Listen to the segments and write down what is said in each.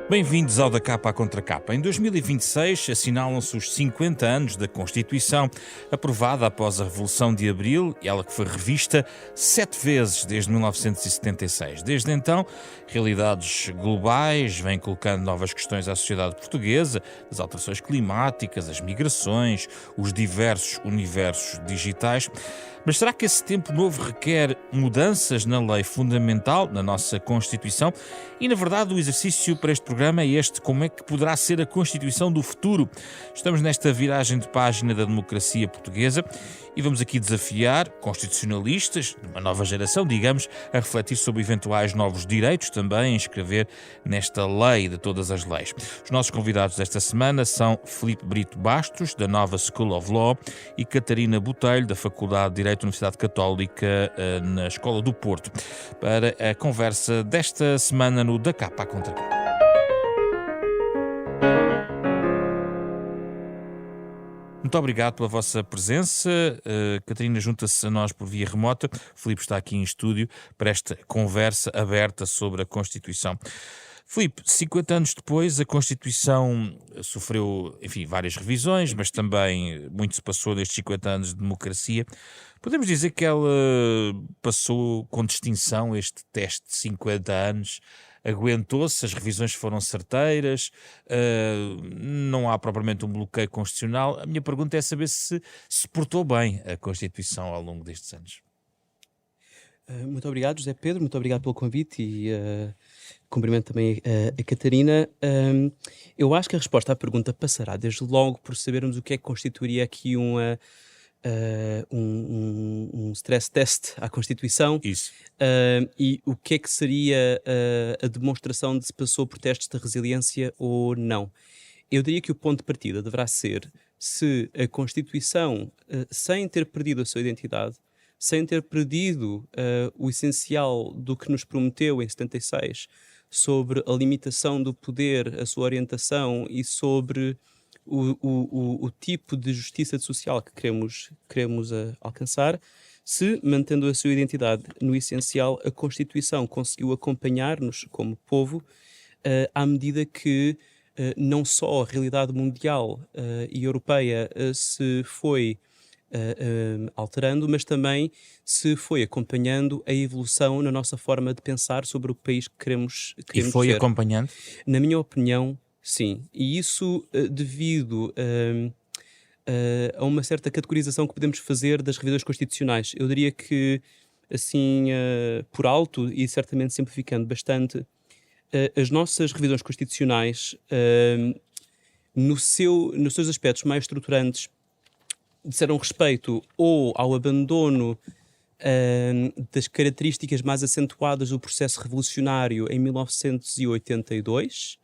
Bem-vindos ao Da Capa à Contra Capa. Em 2026 assinalam-se os 50 anos da Constituição, aprovada após a Revolução de Abril, ela que foi revista 7 vezes desde 1976. Desde então, realidades globais vêm colocando novas questões à sociedade portuguesa, as alterações climáticas, as migrações, os diversos universos digitais. Mas será que esse tempo novo requer mudanças na lei fundamental, na nossa Constituição? E, na verdade, o exercício para este programa é este: como é que poderá ser a Constituição do futuro? Estamos nesta viragem de página da democracia portuguesa e vamos aqui desafiar constitucionalistas, de uma nova geração, digamos, a refletir sobre eventuais novos direitos também, inscrever nesta lei de todas as leis. Os nossos convidados desta semana são Filipe Brito Bastos, da Nova School of Law, e Catarina Botelho, da Faculdade de Direito da Universidade Católica, na Escola do Porto, para a conversa desta semana no Da Capa à Contra Capa. Muito obrigado pela vossa presença. Catarina junta-se a nós por via remota. Filipe está aqui em estúdio para esta conversa aberta sobre a Constituição. Filipe, 50 anos depois, a Constituição sofreu, enfim, várias revisões, mas também muito se passou nestes 50 anos de democracia. Podemos dizer que ela passou com distinção este teste de 50 anos? Aguentou-se, as revisões foram certeiras, não há propriamente um bloqueio constitucional. A minha pergunta é saber se portou bem a Constituição ao longo destes anos. Muito obrigado, José Pedro, muito obrigado pelo convite e cumprimento também a Catarina. Eu acho que a resposta à pergunta passará desde logo por sabermos o que é que constituiria aqui um stress test à Constituição. Isso. E o que é que seria a demonstração de se passou por testes de resiliência ou não. Eu diria que o ponto de partida deverá ser se a Constituição, sem ter perdido a sua identidade, sem ter perdido o essencial do que nos prometeu em 76 sobre a limitação do poder, a sua orientação e sobre o tipo de justiça social que queremos alcançar, se, mantendo a sua identidade no essencial, a Constituição conseguiu acompanhar-nos como povo à medida que não só a realidade mundial e europeia se foi alterando, mas também se foi acompanhando a evolução na nossa forma de pensar sobre o país que queremos E foi ser. acompanhando? Na minha opinião, sim. E isso devido a uma certa categorização que podemos fazer das revisões constitucionais. Eu diria que, assim, por alto e certamente simplificando bastante, as nossas revisões constitucionais, nos seus aspectos mais estruturantes, disseram respeito ou ao abandono das características mais acentuadas do processo revolucionário em 1982,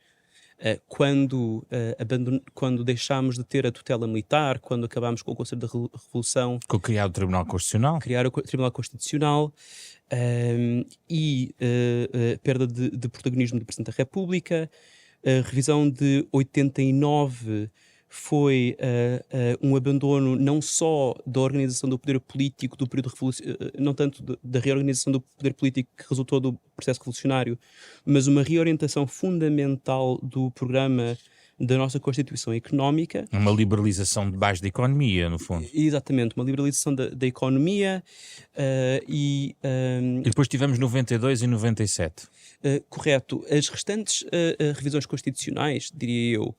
quando deixámos de ter a tutela militar, quando acabámos com o Conselho da Revolução, Com o criado Tribunal Constitucional. criar o Tribunal Constitucional, e a perda de protagonismo do Presidente da República. A revisão de 89 foi um abandono não só da organização do poder político do período não tanto da reorganização do poder político que resultou do processo revolucionário, mas uma reorientação fundamental do programa da nossa Constituição Económica. Uma liberalização de base da economia, no fundo. Exatamente, uma liberalização da economia E depois tivemos 92 e 97. Correto. As restantes revisões constitucionais, diria eu,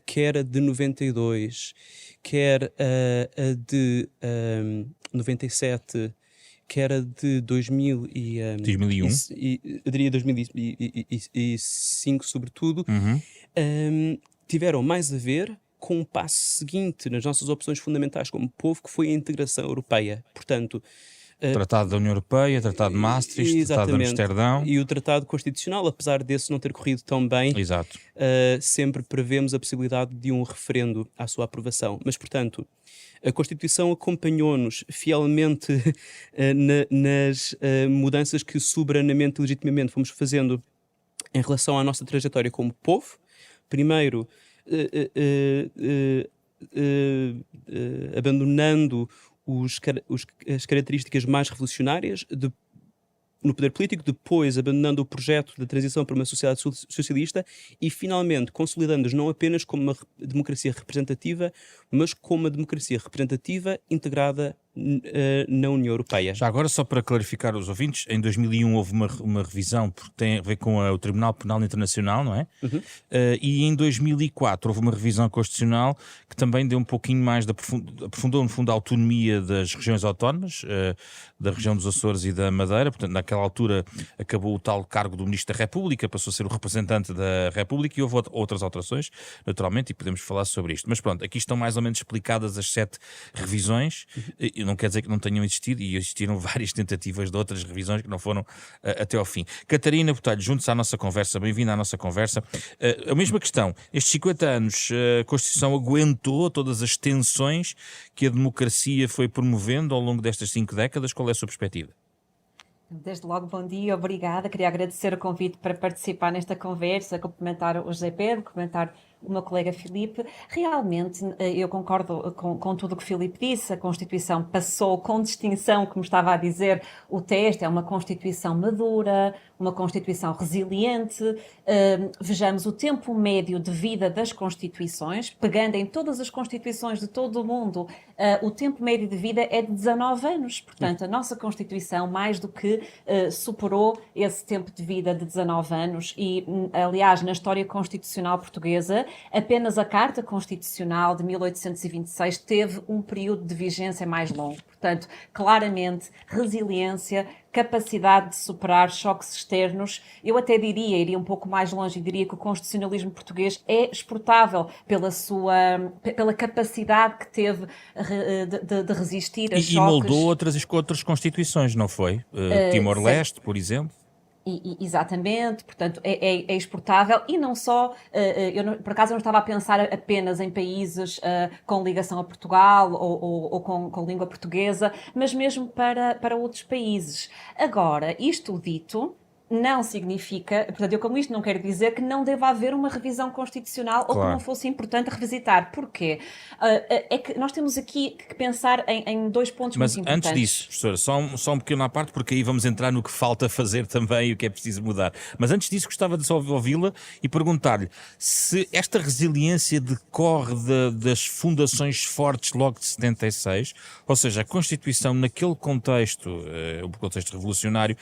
quer a de 92, quer a de 97, quer a de 2000 2001. Eu diria 2005, sobretudo, tiveram mais a ver com o passo seguinte nas nossas opções fundamentais como povo, que foi a integração europeia. Portanto, Tratado da União Europeia, Tratado de Maastricht, Tratado de Amsterdão. E o Tratado Constitucional, apesar desse não ter corrido tão bem, Exato. sempre prevemos a possibilidade de um referendo à sua aprovação. Mas, portanto, a Constituição acompanhou-nos fielmente nas mudanças que soberanamente e legitimamente fomos fazendo em relação à nossa trajetória como povo. Primeiro, abandonando as características mais revolucionárias, no poder político, depois abandonando o projeto da transição para uma sociedade socialista e finalmente consolidando-os não apenas como uma democracia representativa, mas como uma democracia representativa integrada na União Europeia. Já agora, só para clarificar os ouvintes, em 2001 houve uma revisão, porque tem a ver com o Tribunal Penal Internacional, não é? Uhum. E em 2004 houve uma revisão constitucional que também deu um pouquinho mais, aprofundou no fundo a autonomia das regiões autónomas, da região dos Açores e da Madeira. Portanto, naquela altura acabou o tal cargo do Ministro da República, passou a ser o representante da República, e houve outras alterações, naturalmente, e podemos falar sobre isto. Mas pronto, aqui estão mais ou menos explicadas as 7 revisões. Não quer dizer que não tenham existido, e existiram várias tentativas de outras revisões que não foram até ao fim. Catarina Botelho, juntos à nossa conversa, bem-vinda à nossa conversa. A mesma questão, estes 50 anos, a Constituição aguentou todas as tensões que a democracia foi promovendo ao longo destas 5 décadas? Qual é a sua perspectiva? Desde logo, bom dia, obrigada. Queria agradecer o convite para participar nesta conversa, cumprimentar o José Pedro, cumprimentar o meu colega Filipe. Realmente, eu concordo com tudo o que Filipe disse. A Constituição passou com distinção, como estava a dizer o teste, é uma Constituição madura, uma Constituição resiliente. Vejamos o tempo médio de vida das Constituições, pegando em todas as Constituições de todo o mundo, o tempo médio de vida é de 19 anos. Portanto, a nossa Constituição, mais do que superou esse tempo de vida de 19 anos e, aliás, na história constitucional portuguesa, apenas a Carta Constitucional de 1826 teve um período de vigência mais longo. Portanto, claramente, resiliência, capacidade de superar choques externos. Eu até iria um pouco mais longe e diria que o constitucionalismo português é exportável pela capacidade que teve de resistir a choques. E moldou outras constituições, não foi? Timor-Leste, por exemplo. Exatamente, portanto é exportável e não só, por acaso eu não estava a pensar apenas em países com ligação a Portugal ou com língua portuguesa, mas mesmo para outros países. Agora, isto dito, não significa, portanto, eu com isto não quero dizer que não deva haver uma revisão constitucional ou que não fosse importante revisitar. Porquê? É que nós temos aqui que pensar em 2 pontos muito importantes. Mas antes disso, professora, só um pequeno à parte, porque aí vamos entrar no que falta fazer também e o que é preciso mudar. Mas antes disso, gostava de só ouvi-la e perguntar-lhe se esta resiliência decorre das fundações fortes logo de 76, ou seja, a Constituição naquele contexto, o contexto revolucionário,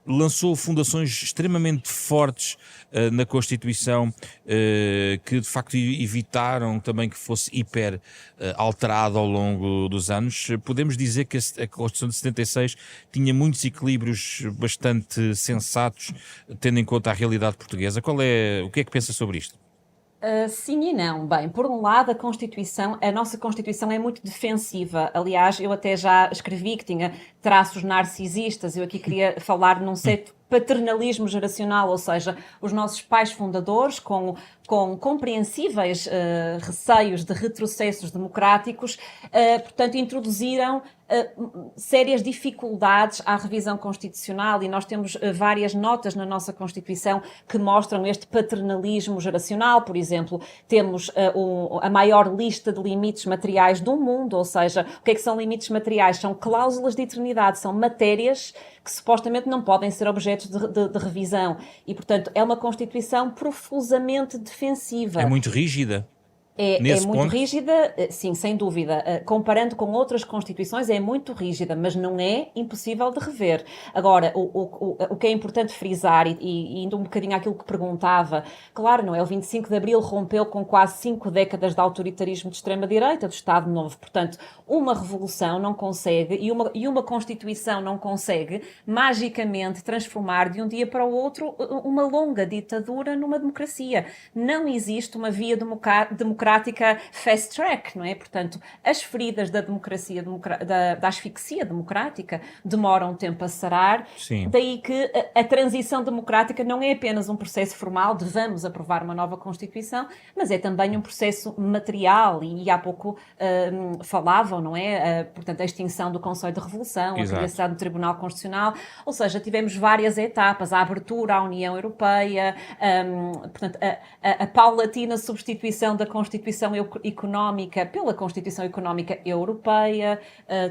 lançou fundações extremamente fortes na Constituição que de facto evitaram também que fosse hiper alterada ao longo dos anos. Podemos dizer que a Constituição de 76 tinha muitos equilíbrios bastante sensatos, tendo em conta a realidade portuguesa. O que é que pensa sobre isto? Sim e não. Bem, por um lado, a nossa Constituição é muito defensiva. Aliás, eu até já escrevi que tinha traços narcisistas. Eu aqui queria falar num certo paternalismo geracional, ou seja, os nossos pais fundadores, com compreensíveis receios de retrocessos democráticos, portanto, introduziram sérias dificuldades à revisão constitucional e nós temos várias notas na nossa Constituição que mostram este paternalismo geracional. Por exemplo, temos a maior lista de limites materiais do mundo, ou seja, o que é que são limites materiais? São cláusulas de eternidade, são matérias que supostamente não podem ser objetos de revisão e, portanto, é uma Constituição profusamente defensiva. É muito rígida. É muito rígida, sim, sem dúvida. Comparando com outras Constituições, é muito rígida, mas não é impossível de rever. Agora, o que é importante frisar, e indo um bocadinho àquilo que perguntava, claro, não é? O 25 de Abril rompeu com quase 5 décadas de autoritarismo de extrema-direita, do Estado Novo. Portanto, uma revolução não consegue, e uma Constituição não consegue, magicamente transformar de um dia para o outro uma longa ditadura numa democracia. Não existe uma via democrática fast track, não é? Portanto, as feridas da democracia, da asfixia democrática demoram um tempo a sarar. Sim. Daí que a transição democrática não é apenas um processo formal de vamos aprovar uma nova Constituição, mas é também um processo material e há pouco falavam, não é? Portanto, a extinção do Conselho de Revolução, Exato. A criação do Tribunal Constitucional, ou seja, tivemos várias etapas, a abertura à União Europeia, portanto, a paulatina substituição da Constituição pela Constituição Económica Europeia,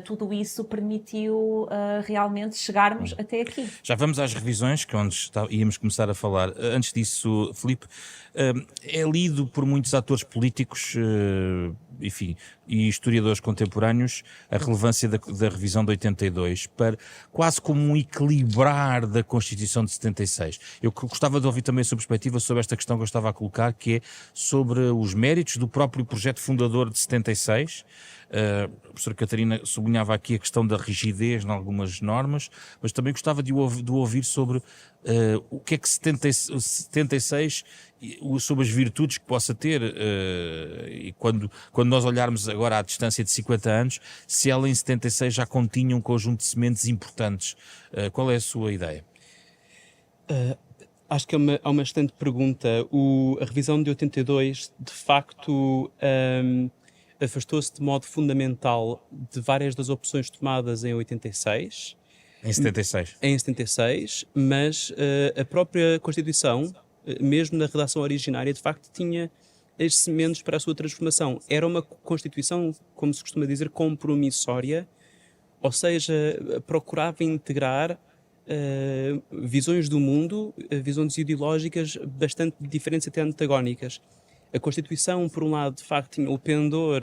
tudo isso permitiu realmente chegarmos até aqui. Já vamos às revisões, que é onde íamos começar a falar. Antes disso, Filipe, é lido por muitos atores políticos, enfim, e historiadores contemporâneos, a relevância da revisão de 82 para quase como um equilibrar da Constituição de 76. Eu gostava de ouvir também a sua perspectiva sobre esta questão que eu estava a colocar, que é sobre os méritos do próprio projeto fundador de 76. A professora Catarina sublinhava aqui a questão da rigidez em algumas normas, mas também gostava de ouvir sobre o que é que 76, sobre as virtudes que possa ter, e quando nós olharmos agora à distância de 50 anos, se ela em 76 já continha um conjunto de sementes importantes. Qual é a sua ideia? Acho que é uma excelente pergunta. A revisão de 82, de facto, afastou-se de modo fundamental de várias das opções tomadas em 86. Em 76. Em 76, mas a própria Constituição, mesmo na redação originária, de facto tinha as sementes para a sua transformação. Era uma Constituição, como se costuma dizer, compromissória, ou seja, procurava integrar visões do mundo, visões ideológicas bastante diferentes, até antagónicas. A Constituição, por um lado, de facto, tinha o pendor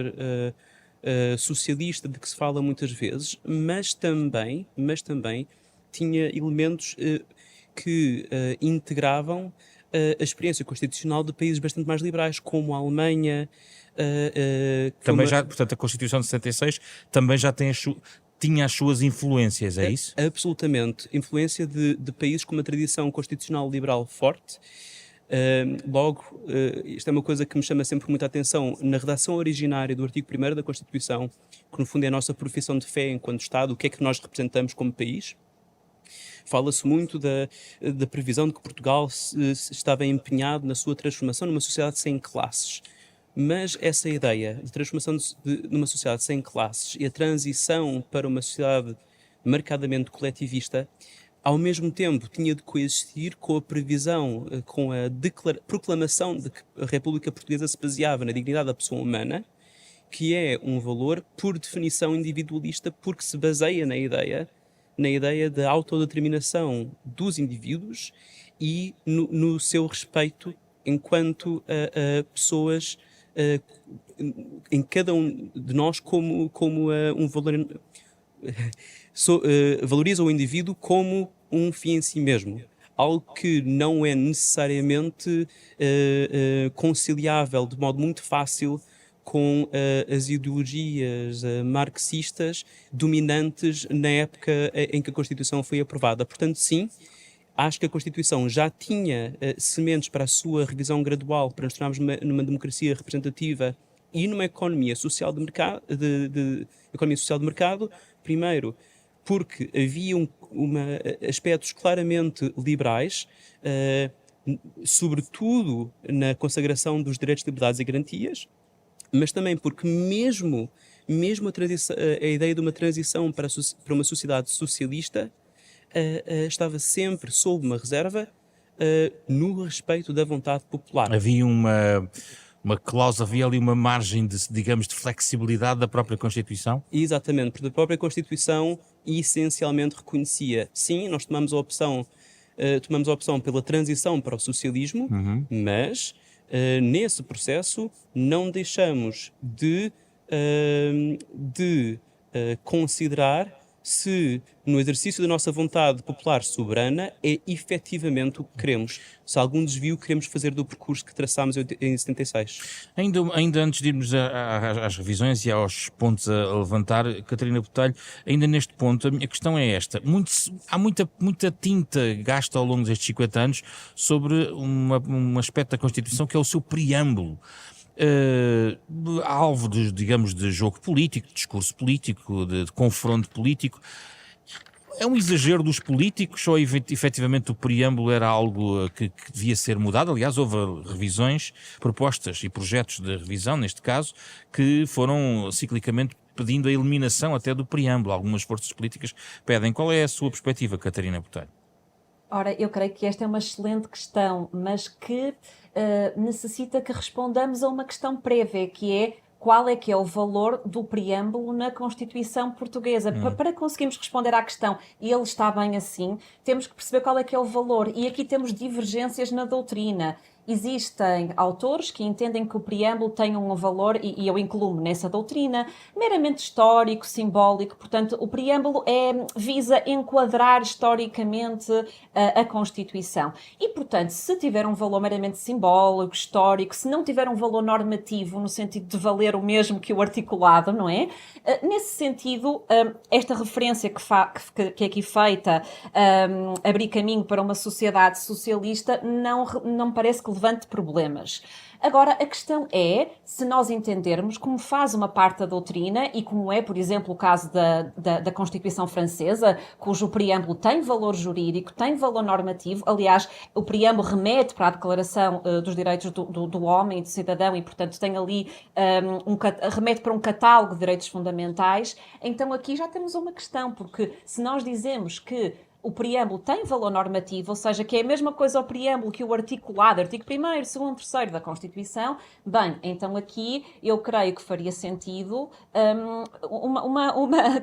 socialista de que se fala muitas vezes, mas também tinha elementos que integravam a experiência constitucional de países bastante mais liberais, como a Alemanha. Portanto, a Constituição de 76 também já tinha as suas influências, é isso? Absolutamente. Influência de países com uma tradição constitucional liberal forte. Isto é uma coisa que me chama sempre muita atenção. Na redação originária do artigo 1º da Constituição, que no fundo é a nossa profissão de fé enquanto Estado, o que é que nós representamos como país, fala-se muito da previsão de que Portugal estava empenhado na sua transformação numa sociedade sem classes. Mas essa ideia de transformação numa sociedade sem classes e a transição para uma sociedade marcadamente coletivista, ao mesmo tempo tinha de coexistir com a previsão, com a proclamação de que a República Portuguesa se baseava na dignidade da pessoa humana, que é um valor, por definição, individualista, porque se baseia na ideia da autodeterminação dos indivíduos e no seu respeito enquanto pessoas, em cada um de nós como um valor. Valoriza o indivíduo como um fim em si mesmo. Algo que não é necessariamente conciliável de modo muito fácil com as ideologias marxistas dominantes na época em que a Constituição foi aprovada. Portanto, sim, acho que a Constituição já tinha sementes para a sua revisão gradual, para nos tornarmos numa democracia representativa e numa economia social de mercado, primeiro, porque havia aspectos claramente liberais, sobretudo na consagração dos direitos, liberdades e garantias, mas também porque mesmo a ideia de uma transição para uma sociedade socialista estava sempre sob uma reserva no respeito da vontade popular. Havia uma cláusula, havia ali uma margem de flexibilidade da própria Constituição? Exatamente, porque a própria Constituição essencialmente reconhecia, sim, nós tomamos a opção pela transição para o socialismo, mas nesse processo não deixamos de considerar se no exercício da nossa vontade popular soberana é efetivamente o que queremos. Se há algum desvio queremos fazer do percurso que traçámos em 76. Ainda antes de irmos às revisões e aos pontos a levantar, Catarina Botelho, ainda neste ponto, a minha questão é esta. Há muita tinta gasta ao longo destes 50 anos sobre um aspecto da Constituição que é o seu preâmbulo. Alvo de jogo político, de discurso político, de confronto político. É um exagero dos políticos ou efetivamente o preâmbulo era algo que devia ser mudado? Aliás, houve revisões, propostas e projetos de revisão, neste caso, que foram ciclicamente pedindo a eliminação até do preâmbulo. Algumas forças políticas pedem. Qual é a sua perspectiva, Catarina Botelho? Ora, eu creio que esta é uma excelente questão, mas que necessita que respondamos a uma questão prévia, que é qual é que é o valor do preâmbulo na Constituição Portuguesa. Para conseguirmos responder à questão, ele está bem assim, temos que perceber qual é que é o valor. E aqui temos divergências na doutrina. Existem autores que entendem que o preâmbulo tem um valor, e eu incluo-me nessa doutrina, meramente histórico, simbólico. Portanto, o preâmbulo visa enquadrar historicamente a Constituição. E, portanto, se tiver um valor meramente simbólico, histórico, se não tiver um valor normativo, no sentido de valer o mesmo que o articulado, não é? Nesse sentido, esta referência que é aqui feita, abrir caminho para uma sociedade socialista, não me parece que levante problemas. Agora, a questão é se nós entendermos como faz uma parte da doutrina e como é, por exemplo, o caso da Constituição Francesa, cujo preâmbulo tem valor jurídico, tem valor normativo. Aliás, o preâmbulo remete para a Declaração dos Direitos do Homem e do Cidadão e, portanto, tem ali remete para um catálogo de direitos fundamentais. Então, aqui já temos uma questão, porque se nós dizemos que o preâmbulo tem valor normativo, ou seja, que é a mesma coisa ao preâmbulo que o articulado, artigo 1º, 2º, 3º da Constituição, bem, então aqui eu creio que faria sentido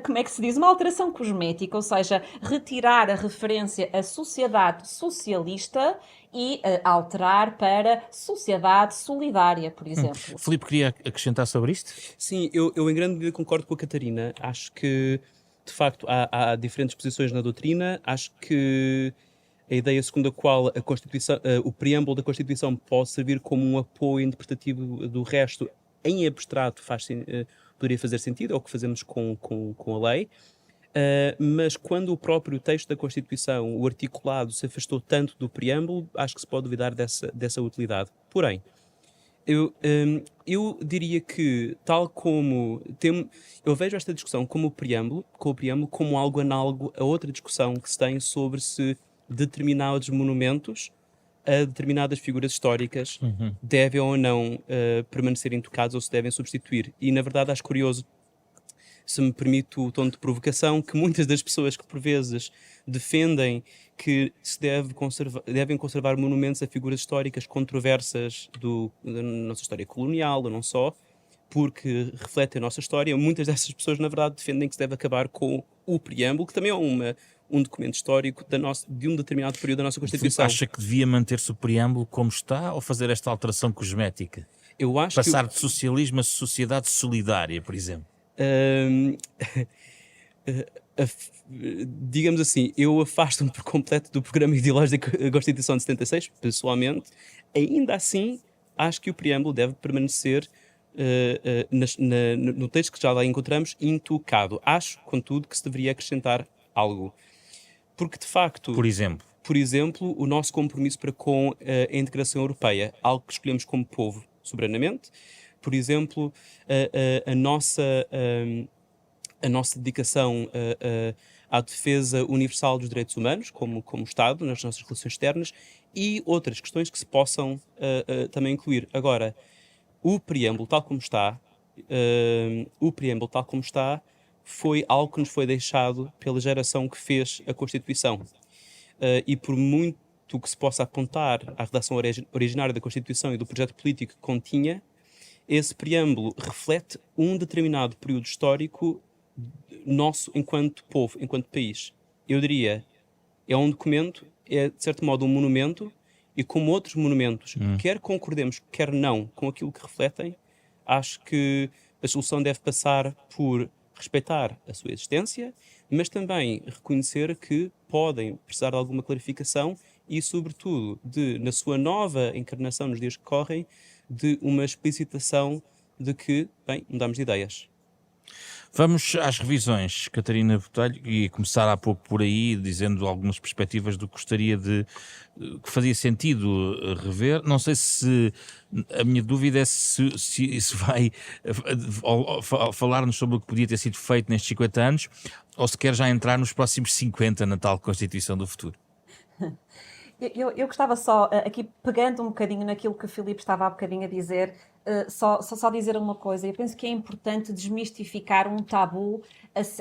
como é que se diz? Uma alteração cosmética, ou seja, retirar a referência à sociedade socialista e alterar para sociedade solidária, por exemplo. Filipe, queria acrescentar sobre isto? Sim, eu em grande medida concordo com a Catarina. Acho que, de facto, há diferentes posições na doutrina. Acho que a ideia segundo a qual a Constituição, o preâmbulo da Constituição pode servir como um apoio interpretativo do resto, em abstrato, poderia fazer sentido, é o que fazemos com a lei. Mas quando o próprio texto da Constituição, o articulado, se afastou tanto do preâmbulo, acho que se pode duvidar dessa utilidade. Porém, eu diria que, tal como eu vejo esta discussão com o preâmbulo como algo análogo a outra discussão que se tem sobre se determinados monumentos a determinadas figuras históricas devem ou não permanecer intocados ou se devem substituir. E, na verdade, acho curioso, se me permite o tom de provocação, que muitas das pessoas que por vezes defendem que se devem conservar monumentos a figuras históricas controversas da nossa história colonial, ou não só, porque refletem a nossa história, muitas dessas pessoas, na verdade, defendem que se deve acabar com o preâmbulo, que também é um documento histórico de um determinado período da nossa Constituição. Acha que devia manter-se o preâmbulo como está ou fazer esta alteração cosmética? Eu acho Passar de socialismo a sociedade solidária, por exemplo? Digamos assim, eu afasto-me por completo do programa ideológico da Constituição de 76, pessoalmente. Ainda assim, acho que o preâmbulo deve permanecer no texto que já lá encontramos intocado. Acho, contudo, que se deveria acrescentar algo. Porque, de facto... Por exemplo, o nosso compromisso para com a integração europeia, algo que escolhemos como povo soberanamente. Por exemplo, a nossa dedicação à defesa universal dos direitos humanos, como Estado, nas nossas relações externas, e outras questões que se possam também incluir. Agora, o preâmbulo tal como está, foi algo que nos foi deixado pela geração que fez a Constituição. E por muito que se possa apontar à redação originária da Constituição e do projeto político que continha, esse preâmbulo reflete um determinado período histórico nosso enquanto povo, enquanto país. Eu diria, é um documento, é de certo modo um monumento, e como outros monumentos, quer concordemos, quer não, com aquilo que refletem, acho que a solução deve passar por respeitar a sua existência, mas também reconhecer que podem precisar de alguma clarificação e, sobretudo, na sua nova encarnação nos dias que correm, de uma explicitação de que, bem, mudamos de ideias. Vamos às revisões, Catarina Botelho, e começar há pouco por aí, dizendo algumas perspectivas do que gostaria que fazia sentido rever. Não sei se a minha dúvida é se isso vai falar-nos sobre o que podia ter sido feito nestes 50 anos, ou se quer já entrar nos próximos 50 na tal Constituição do futuro. Eu gostava só, aqui pegando um bocadinho naquilo que o Filipe estava há bocadinho a dizer, só dizer uma coisa. Eu penso que é importante desmistificar um tabu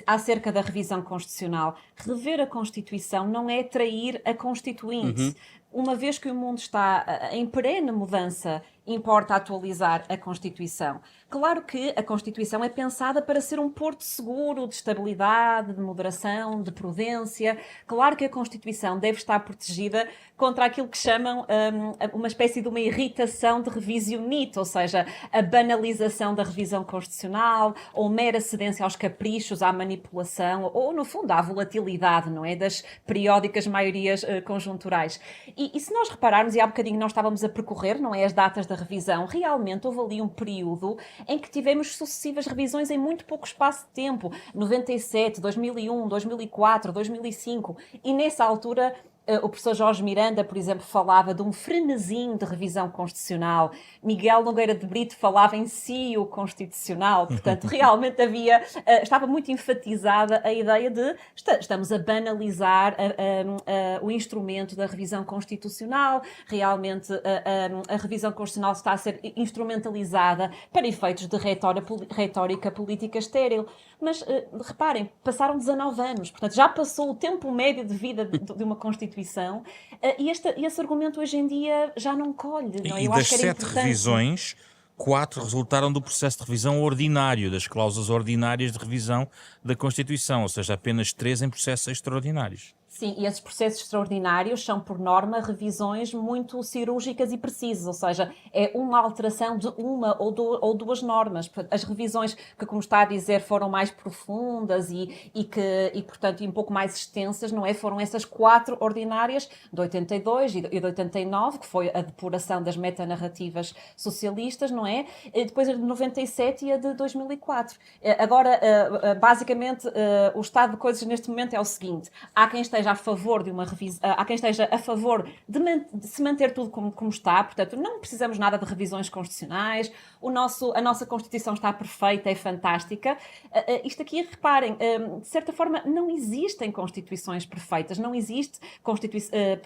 acerca da revisão constitucional. Rever a Constituição não é trair a Constituinte. Uma vez que o mundo está em perene mudança, importa atualizar a Constituição. Claro que a Constituição é pensada para ser um porto seguro de estabilidade, de moderação, de prudência. Claro que a Constituição deve estar protegida contra aquilo que chamam uma espécie de uma irritação de revisionito, ou seja, a banalização da revisão constitucional, ou mera cedência aos caprichos, à manipulação, ou, no fundo, à volatilidade, não é? Das periódicas maiorias conjunturais. E se nós repararmos, e há bocadinho nós estávamos a percorrer, não é, as datas da revisão, realmente houve ali um período em que tivemos sucessivas revisões em muito pouco espaço de tempo. 97, 2001, 2004, 2005. E nessa altura o professor Jorge Miranda, por exemplo, falava de um frenesim de revisão constitucional. Miguel Nogueira de Brito falava em cio constitucional. Portanto, realmente estava muito enfatizada a ideia de estamos a banalizar o instrumento da revisão constitucional. Realmente a revisão constitucional está a ser instrumentalizada para efeitos de retórica política estéril. Mas reparem, passaram 19 anos. Portanto, já passou o tempo médio de vida de uma Constituição. E esse argumento hoje em dia já não colhe. Não é? E das 7 revisões, 4 resultaram do processo de revisão ordinário, das cláusulas ordinárias de revisão da Constituição, ou seja, apenas 3 em processos extraordinários. Sim, e esses processos extraordinários são, por norma, revisões muito cirúrgicas e precisas, ou seja, é uma alteração de uma ou duas normas. As revisões que, como está a dizer, foram mais profundas e portanto, um pouco mais extensas, não é? Foram essas 4 ordinárias de 82 e de 89, que foi a depuração das metanarrativas socialistas, não é? E depois a de 97 e a de 2004. Agora, basicamente, o estado de coisas neste momento é o seguinte: há quem esteja a favor de uma revisão, há quem esteja a favor de se manter tudo como está, portanto, não precisamos nada de revisões constitucionais, a nossa Constituição está perfeita, é fantástica. Isto aqui, reparem, de certa forma, não existem Constituições perfeitas, não existe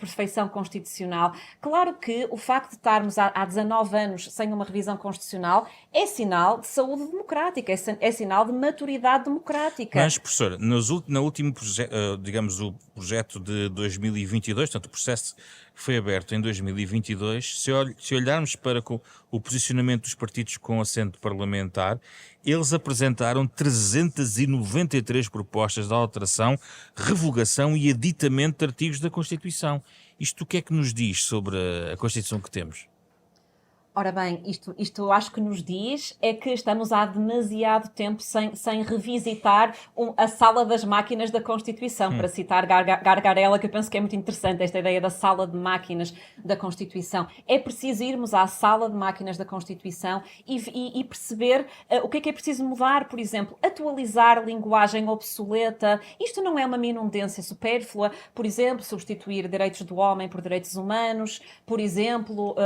perfeição constitucional. Claro que o facto de estarmos há 19 anos sem uma revisão constitucional é sinal de saúde democrática, é sinal de maturidade democrática. Mas, professora, no último digamos, o projeto de 2022, portanto, o processo foi aberto em 2022, se olharmos para o posicionamento dos partidos com assento parlamentar, eles apresentaram 393 propostas de alteração, revogação e aditamento de artigos da Constituição. Isto o que é que nos diz sobre a Constituição que temos? Ora bem, isto eu acho que nos diz é que estamos há demasiado tempo sem revisitar a sala das máquinas da Constituição, para citar Gargarella, que eu penso que é muito interessante esta ideia da sala de máquinas da Constituição. É preciso irmos à sala de máquinas da Constituição e perceber o que é preciso mudar, por exemplo, atualizar linguagem obsoleta. Isto não é uma minudência supérflua, por exemplo, substituir direitos do homem por direitos humanos, por exemplo,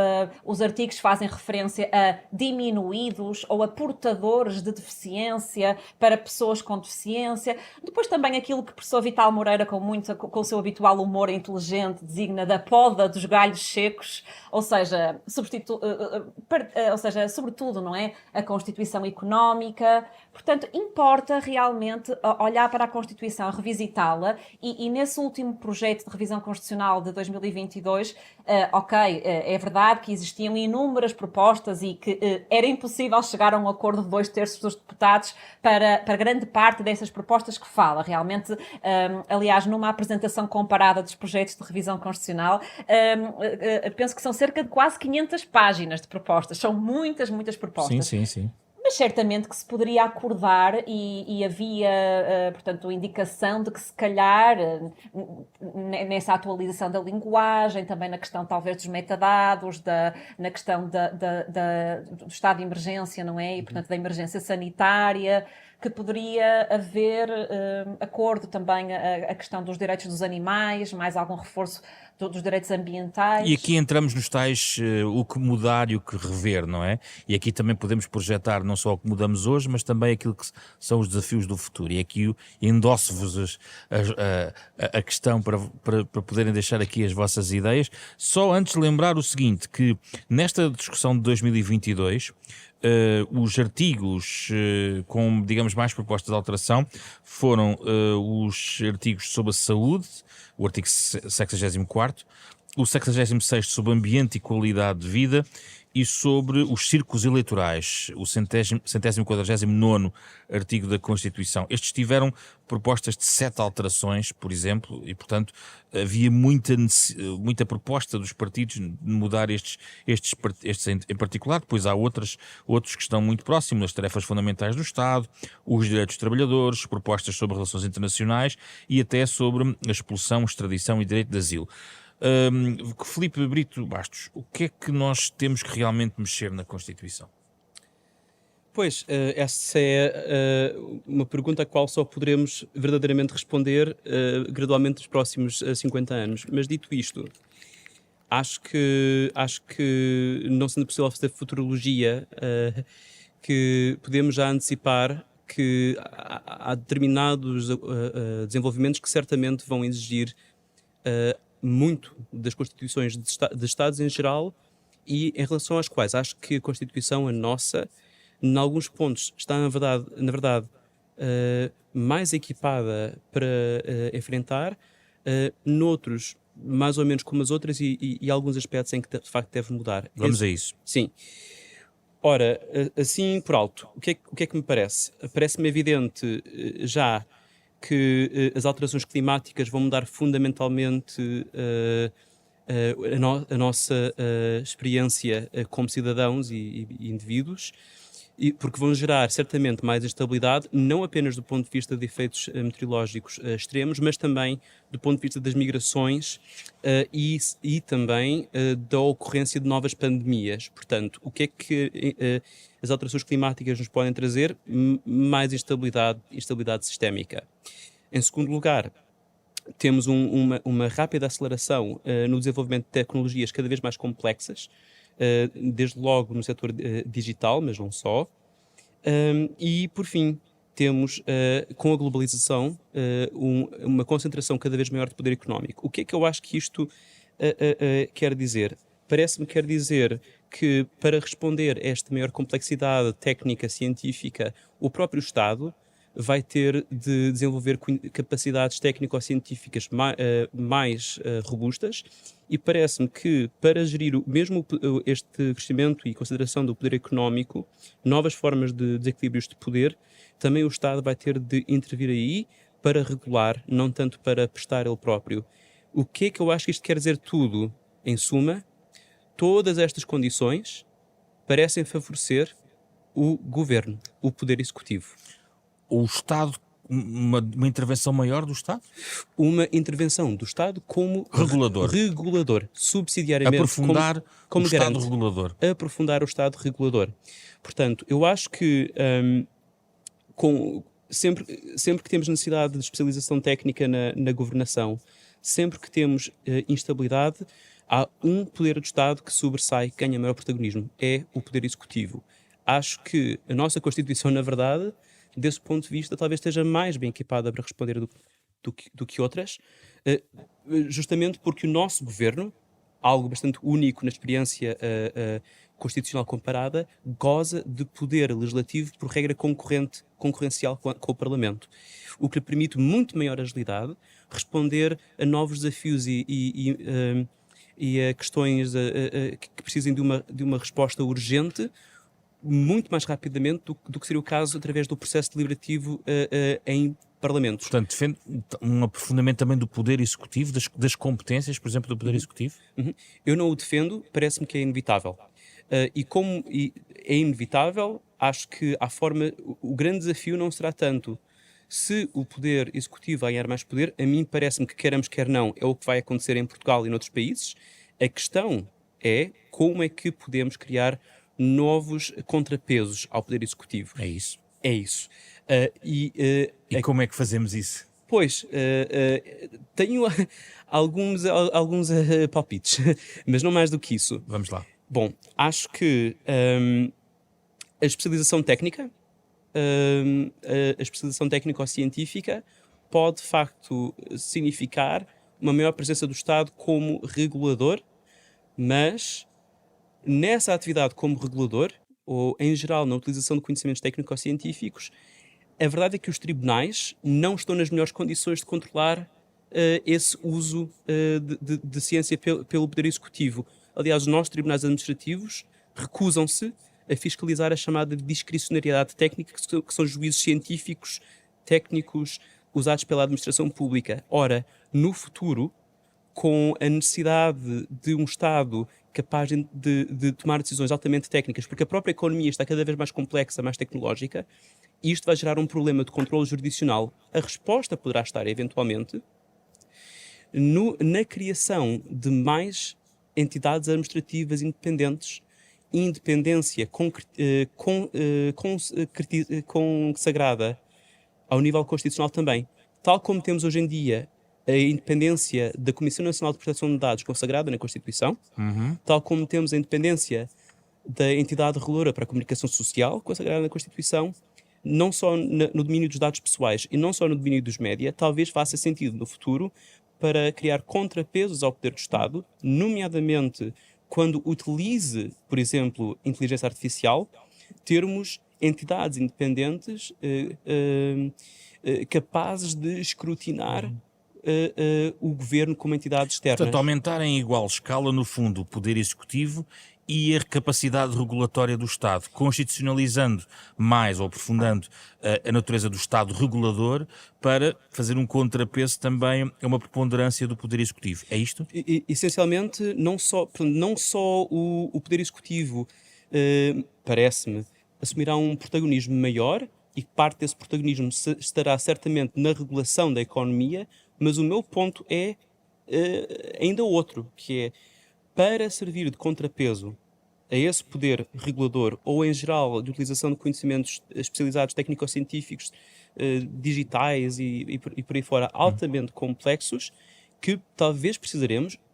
os artigos fazem referência a diminuídos ou a portadores de deficiência para pessoas com deficiência. Depois também aquilo que o professor Vital Moreira, com o seu habitual humor inteligente, designa da poda dos galhos secos, ou seja, sobretudo, não é? A Constituição Económica. Portanto, importa realmente olhar para a Constituição, revisitá-la e nesse último projeto de revisão constitucional de 2022, é verdade que existiam inúmeras propostas e que era impossível chegar a um acordo de 2/3 dos deputados para grande parte dessas propostas que fala. Realmente, aliás, numa apresentação comparada dos projetos de revisão constitucional, penso que são cerca de quase 500 páginas de propostas. São muitas propostas. Sim. Mas certamente que se poderia acordar e havia, portanto, indicação de que se calhar nessa atualização da linguagem, também na questão talvez dos metadados, na questão do estado de emergência, não é? E, portanto, da emergência sanitária, que poderia haver acordo também a questão dos direitos dos animais, mais algum reforço dos direitos ambientais. E aqui entramos nos tais o que mudar e o que rever, não é? E aqui também podemos projetar não só o que mudamos hoje, mas também aquilo que são os desafios do futuro. E aqui endosso-vos a questão para poderem deixar aqui as vossas ideias. Só antes lembrar o seguinte, que nesta discussão de 2022, os artigos com, digamos, mais propostas de alteração foram os artigos sobre a saúde, o artigo 64º, o 66º sobre ambiente e qualidade de vida e sobre os círculos eleitorais, o 149º artigo da Constituição. Estes tiveram propostas de 7 alterações, por exemplo, e, portanto, havia muita proposta dos partidos de mudar estes em particular. Depois há outros que estão muito próximos, as tarefas fundamentais do Estado, os direitos dos trabalhadores, propostas sobre relações internacionais e até sobre a expulsão, extradição e direito de asilo. Filipe Brito Bastos, o que é que nós temos que realmente mexer na Constituição? Pois, essa é uma pergunta a qual só poderemos verdadeiramente responder gradualmente nos próximos 50 anos. Mas dito isto, acho que não sendo possível fazer futurologia, que podemos já antecipar que há determinados desenvolvimentos que certamente vão exigir muito das constituições de Estados em geral e em relação às quais acho que a Constituição, a nossa, em alguns pontos está, na verdade mais equipada para enfrentar, noutros, mais ou menos como as outras e alguns aspectos em que de facto deve mudar. Vamos a isso. Sim. Ora, assim por alto, o que é que me parece? Parece-me evidente já que as alterações climáticas vão mudar fundamentalmente a nossa experiência como cidadãos e indivíduos, porque vão gerar certamente mais instabilidade, não apenas do ponto de vista de efeitos meteorológicos extremos, mas também do ponto de vista das migrações e também da ocorrência de novas pandemias. Portanto, o que é que as alterações climáticas nos podem trazer? Mais instabilidade sistémica. Em segundo lugar, temos uma rápida aceleração no desenvolvimento de tecnologias cada vez mais complexas, desde logo no setor digital, mas não só. E, por fim, temos, com a globalização, uma concentração cada vez maior de poder económico. O que é que eu acho que isto quer dizer? Parece-me que quer dizer que, para responder a esta maior complexidade técnica, científica, o próprio Estado vai ter de desenvolver capacidades técnico-científicas mais robustas e parece-me que, para gerir mesmo este crescimento e consideração do poder económico, novas formas de desequilíbrios de poder, também o Estado vai ter de intervir aí para regular, não tanto para prestar ele próprio. O que é que eu acho que isto quer dizer tudo? Em suma, todas estas condições parecem favorecer o governo, o poder executivo. O Estado, uma intervenção maior do Estado? Uma intervenção do Estado como regulador, subsidiariamente. Aprofundar como o Estado garante. regulador. Aprofundar o Estado regulador. Portanto, eu acho que sempre que temos necessidade de especialização técnica na governação, sempre que temos instabilidade, há um poder do Estado que sobressai, que ganha maior protagonismo. É o poder executivo. Acho que a nossa Constituição, na verdade, desse ponto de vista, talvez esteja mais bem equipada para responder do que outras, justamente porque o nosso governo, algo bastante único na experiência constitucional comparada, goza de poder legislativo por regra concorrencial com o Parlamento, o que lhe permite muito maior agilidade, responder a novos desafios e a questões que precisem de uma resposta urgente, muito mais rapidamente do que seria o caso através do processo deliberativo em parlamentos. Portanto, defende um aprofundamento também do poder executivo, das competências, por exemplo, do poder executivo? Eu não o defendo, parece-me que é inevitável. E como é inevitável, acho que o grande desafio não será tanto se o poder executivo vai ganhar mais poder. A mim parece-me que, queremos quer não, é o que vai acontecer em Portugal e noutros países. A questão é como é que podemos criar novos contrapesos ao poder executivo. É isso. É isso. E como é que fazemos isso? Pois, tenho alguns palpites, mas não mais do que isso. Vamos lá. Bom, acho que a especialização técnica, a especialização técnico-científica pode, de facto, significar uma maior presença do Estado como regulador, mas nessa atividade como regulador, ou em geral na utilização de conhecimentos técnico-científicos, a verdade é que os tribunais não estão nas melhores condições de controlar esse uso de ciência pelo Poder Executivo. Aliás, os nossos tribunais administrativos recusam-se a fiscalizar a chamada discricionariedade técnica, que são juízos científicos, técnicos, usados pela administração pública. Ora, no futuro, com a necessidade de um Estado capaz de tomar decisões altamente técnicas, porque a própria economia está cada vez mais complexa, mais tecnológica, e isto vai gerar um problema de controle jurisdicional. A resposta poderá estar, eventualmente, na criação de mais entidades administrativas independentes, independência consagrada ao nível constitucional também. Tal como temos hoje em dia a independência da Comissão Nacional de Proteção de Dados consagrada na Constituição, tal como temos a independência da entidade reguladora para a comunicação social consagrada na Constituição, não só no domínio dos dados pessoais e não só no domínio dos média, talvez faça sentido no futuro para criar contrapesos ao poder do Estado, nomeadamente quando utilize, por exemplo, inteligência artificial, termos entidades independentes capazes de escrutinar o governo como entidade externa. Portanto, aumentar em igual escala, no fundo, o poder executivo e a capacidade regulatória do Estado, constitucionalizando mais ou aprofundando a natureza do Estado regulador para fazer um contrapeso também a uma preponderância do poder executivo. É isto? Essencialmente, não só o poder executivo, parece-me, assumirá um protagonismo maior e parte desse protagonismo estará certamente na regulação da economia, mas o meu ponto é ainda outro, que é para servir de contrapeso a esse poder regulador ou, em geral, de utilização de conhecimentos especializados técnico-científicos, digitais e por aí fora, altamente complexos, que talvez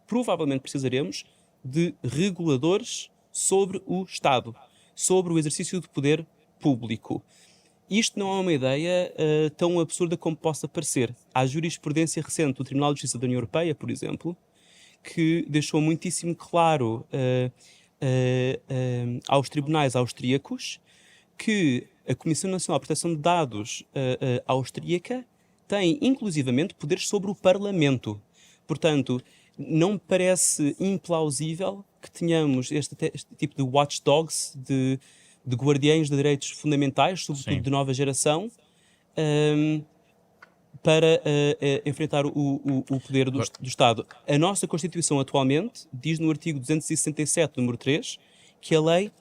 provavelmente precisaremos, de reguladores sobre o Estado, sobre o exercício do poder público. Isto não é uma ideia tão absurda como possa parecer. Há jurisprudência recente do Tribunal de Justiça da União Europeia, por exemplo, que deixou muitíssimo claro aos tribunais austríacos que a Comissão Nacional de Proteção de Dados austríaca tem, inclusivamente, poderes sobre o Parlamento. Portanto, não me parece implausível que tenhamos este tipo de watchdogs, de guardiães de direitos fundamentais, sobretudo de nova geração, para enfrentar o poder do Estado. A nossa Constituição atualmente diz no artigo 267, número 3, que a lei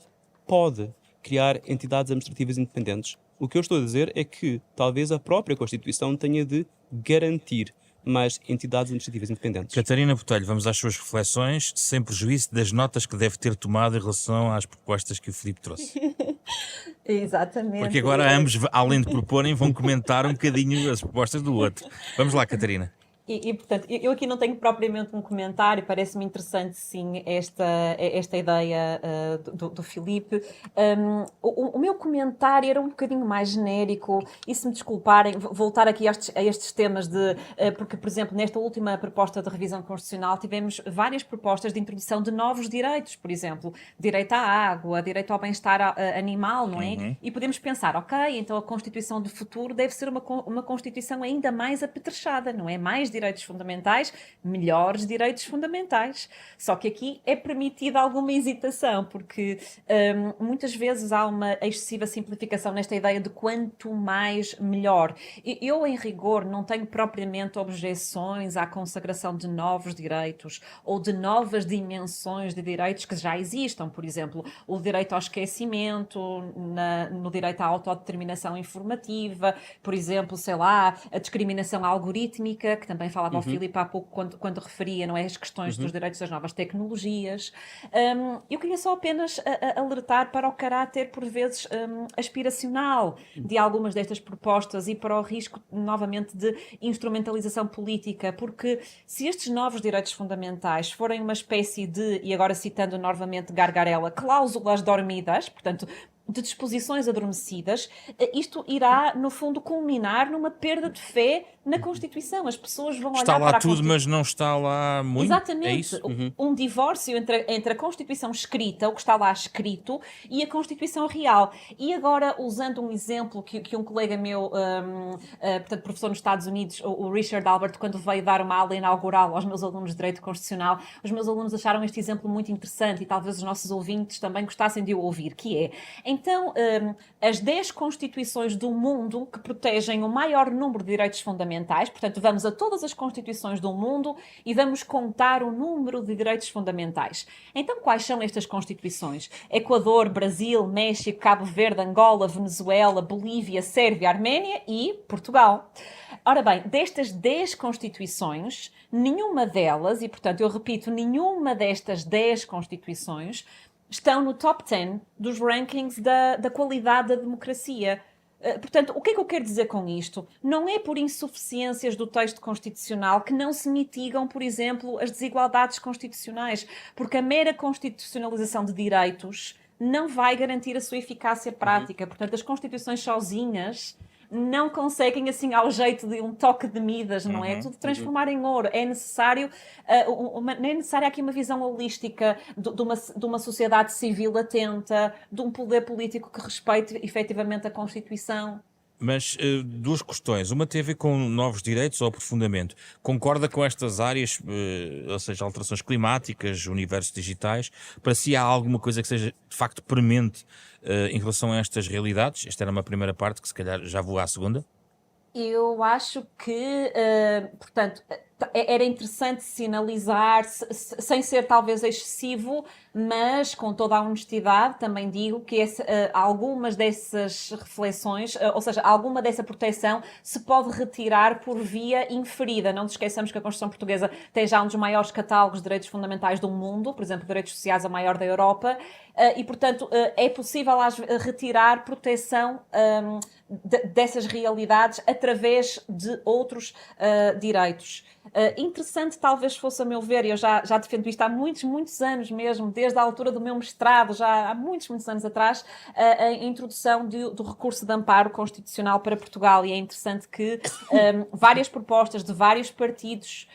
pode criar entidades administrativas independentes. O que eu estou a dizer é que talvez a própria Constituição tenha de garantir mais entidades administrativas independentes. Catarina Botelho, vamos às suas reflexões, sem prejuízo das notas que deve ter tomado em relação às propostas que o Filipe trouxe. Exatamente. Porque agora ambos, além de proporem, vão comentar um bocadinho as propostas do outro. Vamos lá, Catarina. Portanto, eu aqui não tenho propriamente um comentário, parece-me interessante, sim, esta ideia do Filipe. O meu comentário era um bocadinho mais genérico, e se me desculparem, voltar aqui a estes temas porque, por exemplo, nesta última proposta de revisão constitucional tivemos várias propostas de introdução de novos direitos, por exemplo, direito à água, direito ao bem-estar animal, não é? Uhum. E podemos pensar, ok, então a Constituição do futuro deve ser uma Constituição ainda mais apetrechada, não é? Mais direitos fundamentais, melhores direitos fundamentais. Só que aqui é permitida alguma hesitação, porque muitas vezes há uma excessiva simplificação nesta ideia de quanto mais melhor. Eu, em rigor, não tenho propriamente objeções à consagração de novos direitos ou de novas dimensões de direitos que já existam. Por exemplo, o direito ao esquecimento, no direito à autodeterminação informativa, por exemplo, sei lá, a discriminação algorítmica, que também também falava ao Filipe há pouco quando referia, não é, as questões dos direitos das novas tecnologias. Eu queria só apenas alertar para o caráter, por vezes, aspiracional de algumas destas propostas e para o risco, novamente, de instrumentalização política, porque se estes novos direitos fundamentais forem uma espécie de, e agora citando novamente Gargarella, cláusulas dormidas, portanto, de disposições adormecidas, isto irá, no fundo, culminar numa perda de fé na Constituição. As pessoas vão Está olhar lá para a tudo, Constituição. mas não está lá muito? Exatamente. É isso? Um divórcio entre a Constituição escrita, o que está lá escrito, e a Constituição real. E agora, usando um exemplo que um colega meu, portanto, professor nos Estados Unidos, o Richard Albert, quando veio dar uma aula inaugural aos meus alunos de Direito Constitucional, os meus alunos acharam este exemplo muito interessante e talvez os nossos ouvintes também gostassem de o ouvir, que é, então, as 10 constituições do mundo que protegem o maior número de direitos fundamentais, portanto, vamos a todas as constituições do mundo e vamos contar o número de direitos fundamentais. Então, quais são estas constituições? Equador, Brasil, México, Cabo Verde, Angola, Venezuela, Bolívia, Sérvia, Arménia e Portugal. Ora bem, destas 10 constituições, nenhuma delas, e portanto eu repito, nenhuma destas 10 constituições estão no top 10 dos rankings da qualidade da democracia. Portanto, o que é que eu quero dizer com isto? Não é por insuficiências do texto constitucional que não se mitigam, por exemplo, as desigualdades constitucionais, porque a mera constitucionalização de direitos não vai garantir a sua eficácia prática. Portanto, as constituições sozinhas não conseguem, assim, ao jeito de um toque de Midas, não é? Tudo transformar em ouro. É necessário, não é necessária aqui uma visão holística de uma sociedade civil atenta, de um poder político que respeite efetivamente a Constituição. Mas duas questões. Uma tem a ver com novos direitos ou aprofundamento. Concorda com estas áreas, ou seja, alterações climáticas, universos digitais? Para si há alguma coisa que seja de facto premente em relação a estas realidades? Esta era uma primeira parte, que se calhar já vou à segunda. Eu acho que, portanto, era interessante sinalizar, sem ser talvez excessivo, mas com toda a honestidade, também digo que algumas dessas reflexões, ou seja, alguma dessa proteção se pode retirar por via inferida. Não nos esqueçamos que a Constituição Portuguesa tem já um dos maiores catálogos de direitos fundamentais do mundo, por exemplo, direitos sociais, a maior da Europa, e, portanto, é possível retirar proteção dessas realidades através de outros direitos. Interessante talvez fosse, a meu ver, e eu já defendo isto há muitos anos mesmo, desde a altura do meu mestrado, já há muitos anos atrás, a introdução do recurso de amparo constitucional para Portugal, e é interessante que várias propostas de vários partidos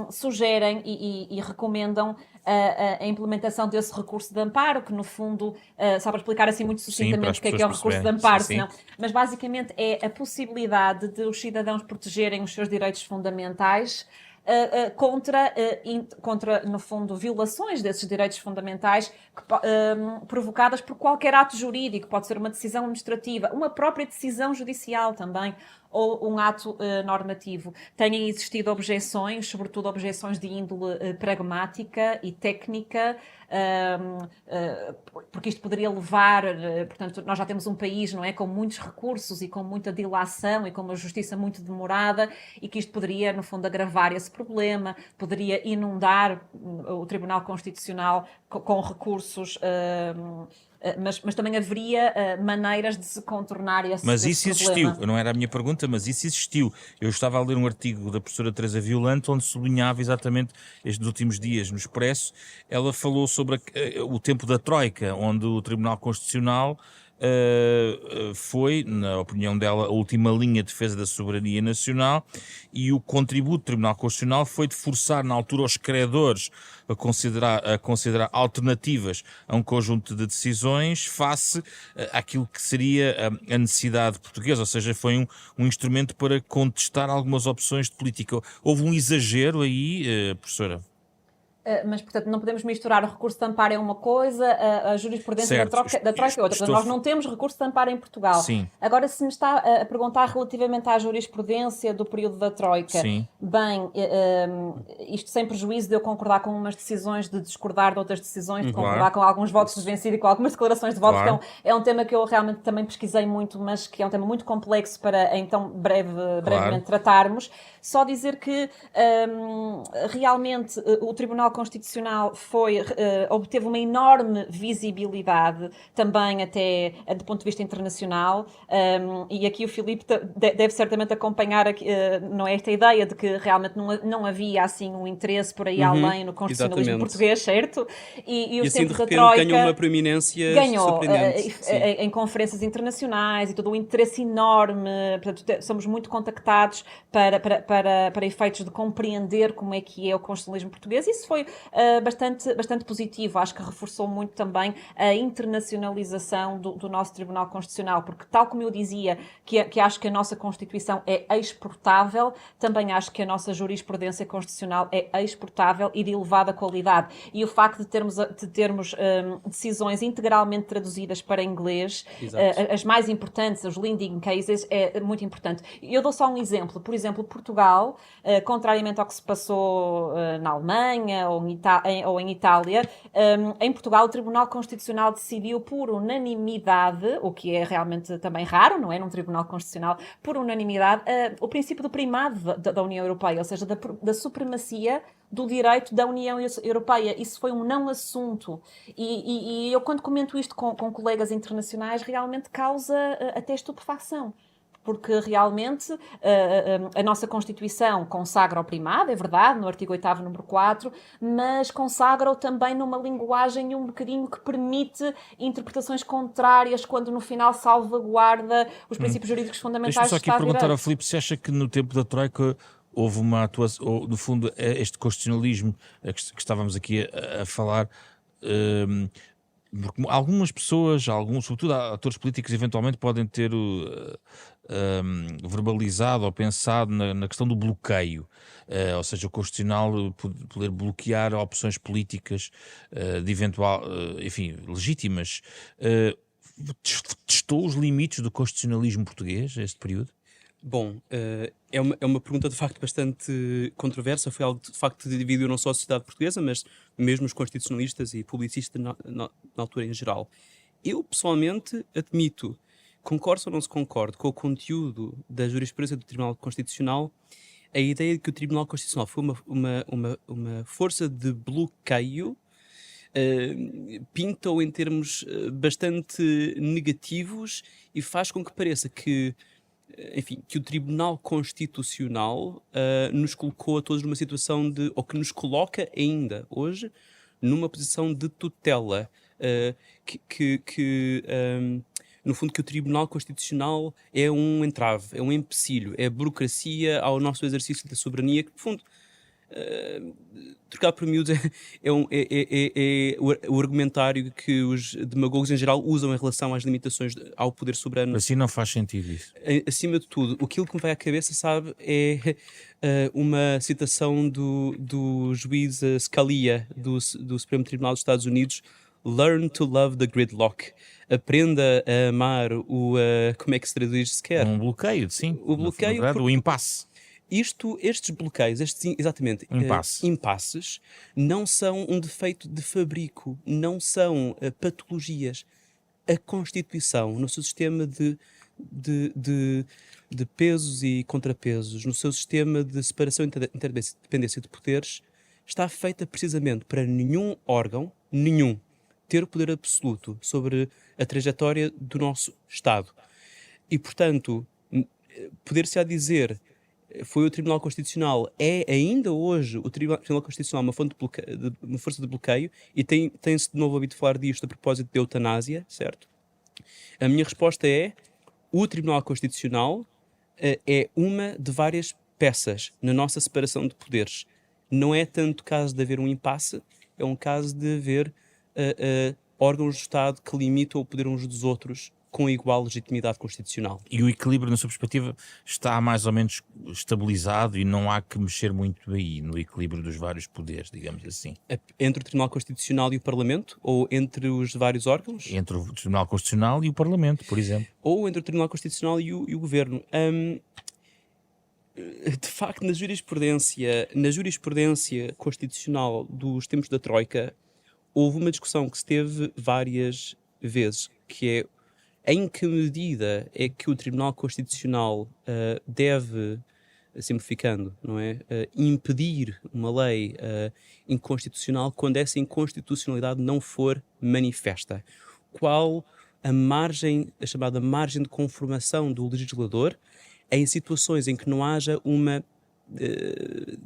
sugerem e recomendam a implementação desse recurso de amparo, que no fundo, só para explicar assim muito sucintamente o que é o recurso de amparo, senão, mas basicamente é a possibilidade de os cidadãos protegerem os seus direitos fundamentais contra, no fundo, violações desses direitos fundamentais provocadas por qualquer ato jurídico, pode ser uma decisão administrativa, uma própria decisão judicial também, ou um ato normativo. Têm existido objeções, sobretudo objeções de índole pragmática e técnica, porque isto poderia levar, portanto, nós já temos um país, não é, com muitos recursos e com muita dilação e com uma justiça muito demorada, e que isto poderia, no fundo, agravar esse problema, poderia inundar o Tribunal Constitucional com recursos, mas também haveria maneiras de se contornar esse problema. Mas isso existiu, não era a minha pergunta, mas isso existiu. Eu estava a ler um artigo da professora Teresa Violante, onde sublinhava exatamente estes últimos dias no Expresso. Ela falou sobre o tempo da Troika, onde o Tribunal Constitucional foi, na opinião dela, a última linha de defesa da soberania nacional, e o contributo do Tribunal Constitucional foi de forçar na altura os credores a considerar alternativas a um conjunto de decisões face àquilo que seria a necessidade portuguesa, ou seja, foi um instrumento para contestar algumas opções de política. Houve um exagero aí, professora? Mas, portanto, não podemos misturar o recurso de amparo é uma coisa, a jurisprudência Certo. da Troika é outra. Portanto, nós não temos recurso de amparo em Portugal. Sim. Agora, se me está a perguntar relativamente à jurisprudência do período da Troika, Sim. bem, isto sem prejuízo de eu concordar com umas decisões, de discordar de outras decisões, de concordar com alguns votos de vencido e com algumas declarações de votos, Claro. que é um tema que eu realmente também pesquisei muito, mas que é um tema muito complexo para, então, brevemente tratarmos. Só dizer que realmente o Tribunal Constitucional obteve uma enorme visibilidade, também até do ponto de vista internacional, e aqui o Filipe deve certamente acompanhar não é esta ideia de que realmente não havia assim um interesse por aí além no constitucionalismo português, certo? E assim de repente ganhou uma proeminência surpreendente. Em conferências internacionais e todo o interesse enorme, portanto, somos muito contactados para efeitos de compreender como é que é o constitucionalismo português. Isso foi bastante positivo. Acho que reforçou muito também a internacionalização do nosso Tribunal Constitucional, porque tal como eu dizia que acho que a nossa Constituição é exportável, também acho que a nossa jurisprudência constitucional é exportável e de elevada qualidade. E o facto de termos decisões integralmente traduzidas para inglês, as mais importantes, os leading cases, é muito importante. Eu dou só um exemplo. Por exemplo, Portugal, contrariamente ao que se passou na Alemanha ou em Itália, em Portugal o Tribunal Constitucional decidiu por unanimidade, o que é realmente também raro, não é? Num Tribunal Constitucional, por unanimidade, o princípio do primado da União Europeia, ou seja, da supremacia do direito da União Europeia. Isso foi um não assunto. E eu, quando comento isto com colegas internacionais, realmente causa até estupefação. Porque realmente a nossa Constituição consagra o primado, é verdade, no artigo 8º, número 4, mas consagra-o também numa linguagem um bocadinho que permite interpretações contrárias, quando no final salvaguarda os princípios jurídicos fundamentais Deixa-me só do aqui Estado de perguntar ao Direito. Filipe se acha que no tempo da Troika houve uma atuação, ou no fundo este constitucionalismo que estávamos aqui a falar, porque algumas pessoas, sobretudo atores políticos, eventualmente podem ter verbalizado ou pensado na questão do bloqueio, ou seja, o Constitucional poder bloquear opções políticas de eventual, enfim, legítimas. Testou os limites do constitucionalismo português, este período? Bom, é uma pergunta de facto bastante controversa, foi algo de facto que dividiu não só a sociedade portuguesa, mas mesmo os constitucionalistas e publicistas na altura em geral. Eu, pessoalmente, admito, concordo ou não se concordo com o conteúdo da jurisprudência do Tribunal Constitucional, a ideia de que o Tribunal Constitucional foi uma força de bloqueio, pinta-o em termos bastante negativos e faz com que pareça que, enfim, que o Tribunal Constitucional nos colocou a todos numa situação ou que nos coloca ainda hoje numa posição de tutela, no fundo, que o Tribunal Constitucional é um entrave, é um empecilho, é a burocracia ao nosso exercício da soberania, que, no fundo, trocado por miúdos, é o argumentário que os demagogos em geral usam em relação às limitações ao poder soberano. Assim não faz sentido isso. Acima de tudo, aquilo que me vai à cabeça, sabe, é uma citação do juiz Scalia, do Supremo Tribunal dos Estados Unidos: "Learn to love the gridlock." Aprenda a amar como é que se traduz sequer? Um bloqueio, sim. O bloqueio, Na verdade, o impasse. Estes bloqueios, impasses, não são um defeito de fabrico, não são patologias. A Constituição, no seu sistema de pesos e contrapesos, no seu sistema de separação e interdependência de poderes, está feita precisamente para nenhum órgão, ter o poder absoluto sobre a trajetória do nosso Estado. E, portanto, poder-se-á dizer foi o Tribunal Constitucional, é ainda hoje o Tribunal Constitucional uma força de bloqueio, e tem-se de novo ouvido falar disto a propósito de eutanásia, certo? A minha resposta é: o Tribunal Constitucional é uma de várias peças na nossa separação de poderes. Não é tanto caso de haver um impasse, é um caso de haver órgãos do Estado que limitam o poder uns dos outros com igual legitimidade constitucional. E o equilíbrio, na sua perspectiva, está mais ou menos estabilizado e não há que mexer muito aí, no equilíbrio dos vários poderes, digamos assim. Entre o Tribunal Constitucional e o Parlamento? Ou entre os vários órgãos? Entre o Tribunal Constitucional e o Parlamento, por exemplo. Ou entre o Tribunal Constitucional e o Governo? De facto, na jurisprudência constitucional dos tempos da Troika, houve uma discussão que se teve várias vezes, que é em que medida é que o Tribunal Constitucional deve, simplificando, não é, impedir uma lei inconstitucional quando essa inconstitucionalidade não for manifesta. Qual a chamada margem de conformação do legislador em situações em que não haja uma,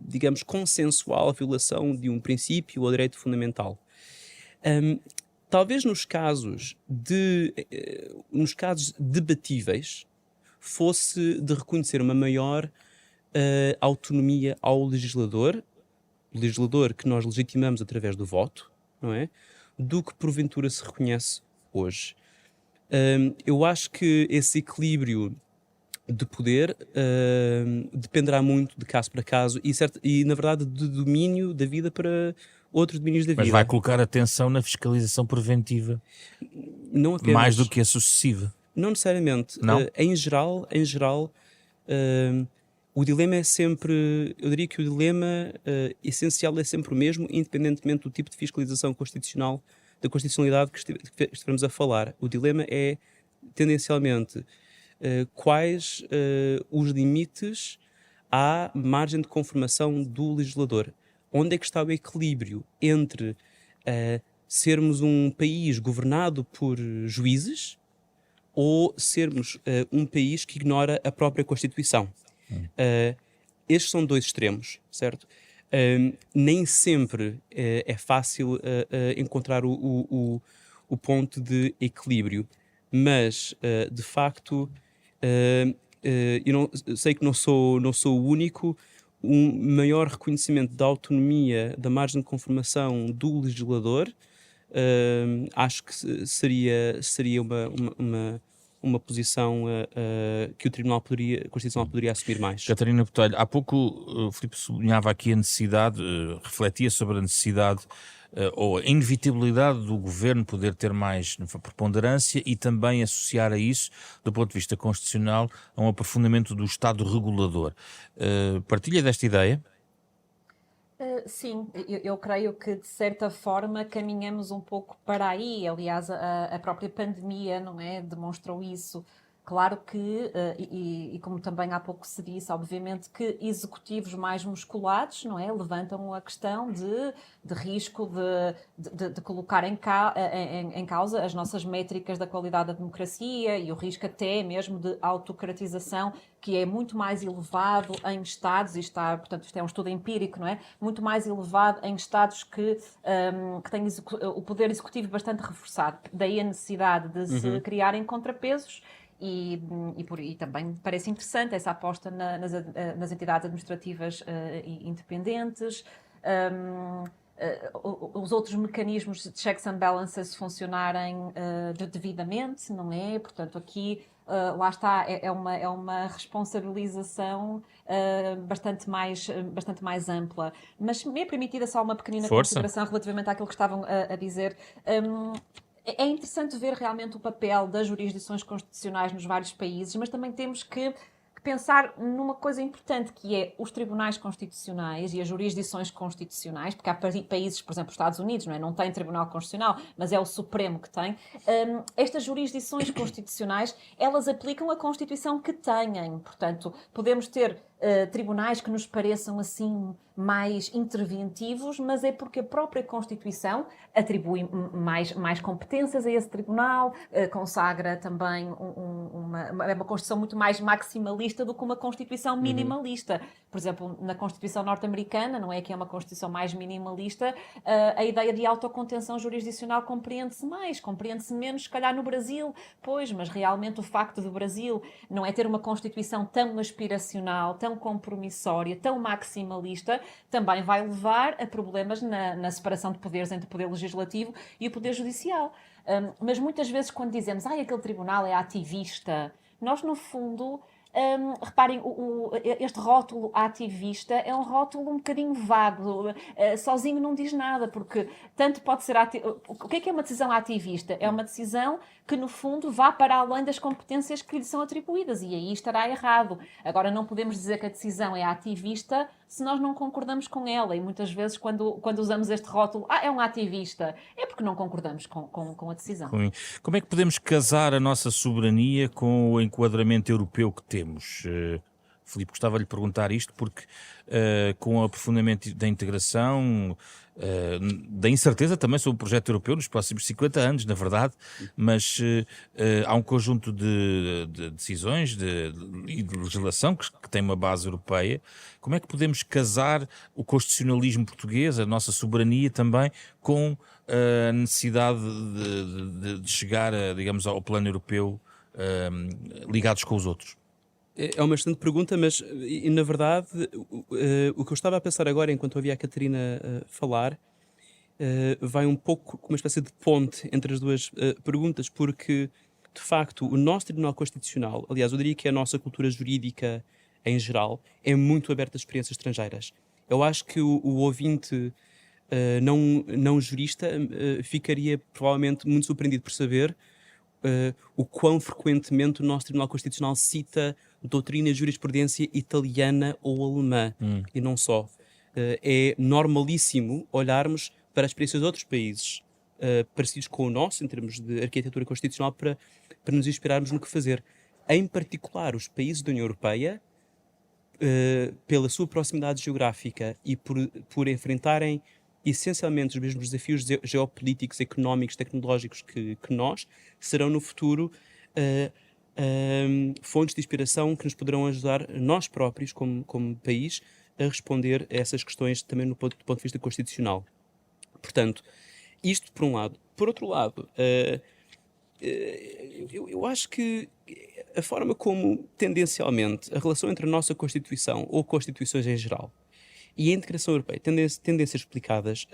digamos, consensual violação de um princípio ou direito fundamental. Talvez nos casos debatíveis fosse de reconhecer uma maior autonomia ao legislador, o legislador que nós legitimamos através do voto, não é? Do que porventura se reconhece hoje. Eu acho que esse equilíbrio de poder dependerá muito de caso para caso e, na verdade, de domínio da vida para outros domínios da vida. Mas vai colocar atenção na fiscalização preventiva, não apenas, mais do que a sucessiva. Não necessariamente. Não? Em geral, o dilema é sempre, eu diria que o dilema essencial é sempre o mesmo, independentemente do tipo de fiscalização constitucional, da constitucionalidade que estivermos a falar. O dilema é, tendencialmente, quais os limites à margem de conformação do legislador. Onde é que está o equilíbrio entre sermos um país governado por juízes ou sermos um país que ignora a própria Constituição? Estes são dois extremos, certo? Nem sempre é fácil encontrar o ponto de equilíbrio, mas, de facto, eu sei que não sou o único. Um maior reconhecimento da autonomia, da margem de conformação do legislador, acho que seria uma posição que o Tribunal Constitucional poderia assumir mais. Catarina Botelho, há pouco o Filipe sublinhava aqui a necessidade, refletia sobre a necessidade ou a inevitabilidade do governo poder ter mais preponderância e também associar a isso, do ponto de vista constitucional, a um aprofundamento do Estado regulador. Partilha desta ideia? Sim, eu creio que de certa forma caminhamos um pouco para aí. Aliás, a própria pandemia, não é, demonstrou isso. Claro que, e como também há pouco se disse, obviamente que executivos mais musculados, não é, levantam a questão de risco de colocar em causa as nossas métricas da qualidade da democracia e o risco até mesmo de autocratização, que é muito mais elevado em Estados, portanto, isto é um estudo empírico, não é? Muito mais elevado em Estados que têm o poder executivo bastante reforçado. Daí a necessidade de se criarem contrapesos. E também parece interessante essa aposta nas entidades administrativas independentes, os outros mecanismos de checks and balances funcionarem devidamente, não é? Portanto, aqui, lá está, é uma responsabilização bastante mais ampla. Mas me é permitida só uma pequenina consideração relativamente àquilo que estavam a dizer. É interessante ver realmente o papel das jurisdições constitucionais nos vários países, mas também temos que pensar numa coisa importante, que é os tribunais constitucionais e as jurisdições constitucionais, porque há países, por exemplo, os Estados Unidos, não tem tribunal constitucional, mas é o Supremo que tem. Estas jurisdições constitucionais, elas aplicam a Constituição que têm. Portanto, podemos ter tribunais que nos pareçam assim mais interventivos, mas é porque a própria Constituição atribui mais competências a esse tribunal, consagra também uma Constituição muito mais maximalista do que uma Constituição minimalista. Por exemplo, na Constituição norte-americana, não é que é uma Constituição mais minimalista, a ideia de autocontenção jurisdicional compreende-se menos, se calhar, no Brasil, pois, mas realmente o facto do Brasil não é ter uma Constituição tão aspiracional, tão compromissória, tão maximalista, também vai levar a problemas na separação de poderes entre o poder legislativo e o poder judicial. Mas muitas vezes quando dizemos aquele tribunal é ativista, nós no fundo... reparem, este rótulo ativista é um rótulo um bocadinho vago, sozinho não diz nada, porque tanto pode ser... O que é uma decisão ativista? É uma decisão que, no fundo, vá para além das competências que lhe são atribuídas, e aí estará errado. Agora, não podemos dizer que a decisão é ativista se nós não concordamos com ela, e muitas vezes, quando usamos este rótulo, é um ativista, é porque não concordamos com a decisão. Como é que podemos casar a nossa soberania com o enquadramento europeu que temos? Filipe, gostava de lhe perguntar isto porque com o aprofundamento da integração, da incerteza também sobre o projeto europeu nos próximos 50 anos, na verdade, mas há um conjunto de decisões e de legislação que tem uma base europeia. Como é que podemos casar o constitucionalismo português, a nossa soberania também, com a necessidade de chegar, digamos, ao plano europeu ligados com os outros? É uma excelente pergunta, mas na verdade o que eu estava a pensar agora enquanto ouvia a Catarina falar vai um pouco como uma espécie de ponte entre as duas perguntas, porque de facto o nosso Tribunal Constitucional, aliás eu diria que a nossa cultura jurídica em geral, é muito aberta a experiências estrangeiras. Eu acho que o ouvinte não jurista ficaria provavelmente muito surpreendido por saber o quão frequentemente o nosso Tribunal Constitucional cita doutrina e jurisprudência italiana ou alemã, e não só. É normalíssimo olharmos para as experiências de outros países parecidos com o nosso, em termos de arquitetura constitucional, para nos inspirarmos no que fazer. Em particular, os países da União Europeia, pela sua proximidade geográfica e por enfrentarem essencialmente os mesmos desafios geopolíticos, económicos, tecnológicos que nós, serão no futuro fontes de inspiração que nos poderão ajudar, nós próprios, como país, a responder a essas questões também do ponto de vista constitucional. Portanto, isto por um lado. Por outro lado, eu acho que a forma como, tendencialmente, a relação entre a nossa Constituição ou Constituições em geral e a integração europeia tendem a ser explicadas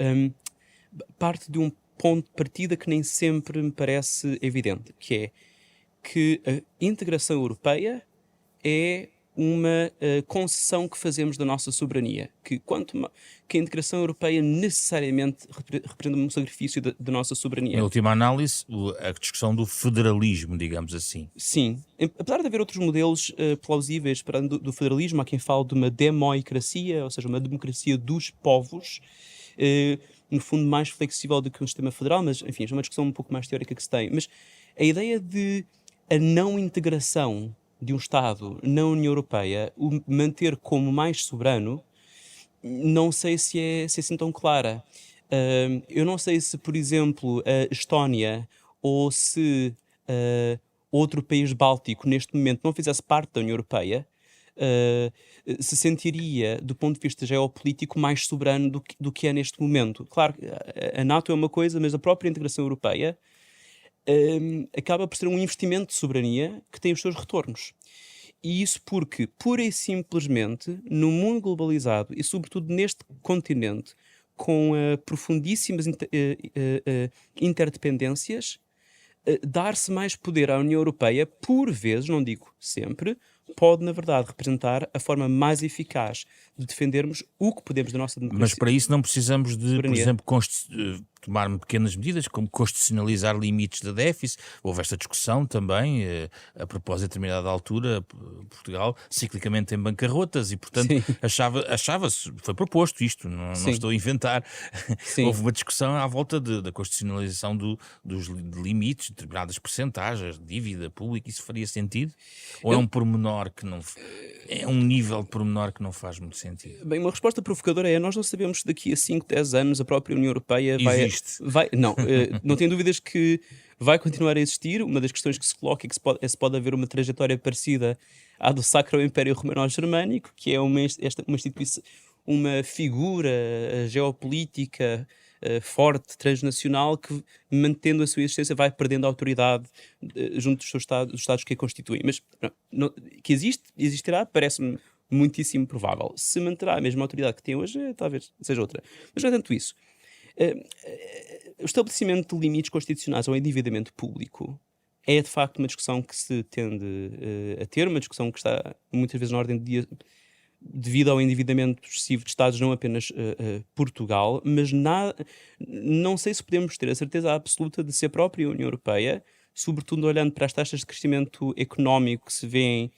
parte de um ponto de partida que nem sempre me parece evidente, que é que a integração europeia é uma concessão que fazemos da nossa soberania, que a integração europeia necessariamente representa um sacrifício da nossa soberania. Em última análise, a discussão do federalismo, digamos assim. Sim. Apesar de haver outros modelos plausíveis para do federalismo, há quem fale de uma demoicracia, ou seja, uma democracia dos povos, no fundo mais flexível do que um sistema federal, mas enfim, é uma discussão um pouco mais teórica que se tem. Mas a ideia de a não integração de um Estado na União Europeia, o manter como mais soberano, não sei se é assim tão clara. Eu não sei se, por exemplo, a Estónia ou se outro país báltico neste momento não fizesse parte da União Europeia, se sentiria, do ponto de vista geopolítico, mais soberano do que é neste momento. Claro, a NATO é uma coisa, mas a própria integração europeia acaba por ser um investimento de soberania que tem os seus retornos. E isso porque, pura e simplesmente, no mundo globalizado e sobretudo neste continente, com profundíssimas interdependências, dar-se mais poder à União Europeia, por vezes, não digo sempre, pode, na verdade, representar a forma mais eficaz de defendermos o que podemos da nossa democracia. Mas para isso não precisamos de, por exemplo, tomar pequenas medidas, como constitucionalizar limites de déficit. Houve esta discussão também, a propósito de determinada altura, Portugal ciclicamente em bancarrotas e, portanto, achava-se, foi proposto isto, não estou a inventar. Houve uma discussão à volta da constitucionalização dos limites, de determinadas percentagens, de dívida pública. Isso faria sentido? Ou é um pormenor que não... É um nível de pormenor que não faz muito sentido? Bem, uma resposta provocadora é: nós não sabemos se daqui a 5, 10 anos a própria União Europeia Existe. não tenho dúvidas que vai continuar a existir. Uma das questões que se coloca é que se pode haver uma trajetória parecida à do Sacro Império Romano-Germânico, que é uma instituição, uma figura geopolítica forte, transnacional, que, mantendo a sua existência, vai perdendo a autoridade junto dos Estados que a constituem. Mas que existirá, parece-me muitíssimo provável. Se manterá a mesma autoridade que tem hoje, talvez seja outra. Mas não é tanto isso. O estabelecimento de limites constitucionais ao endividamento público é, de facto, uma discussão que se tende a ter, uma discussão que está muitas vezes na ordem do dia devido ao endividamento excessivo de Estados, não apenas Portugal, mas não sei se podemos ter a certeza absoluta de se a própria União Europeia, sobretudo olhando para as taxas de crescimento económico que se vêem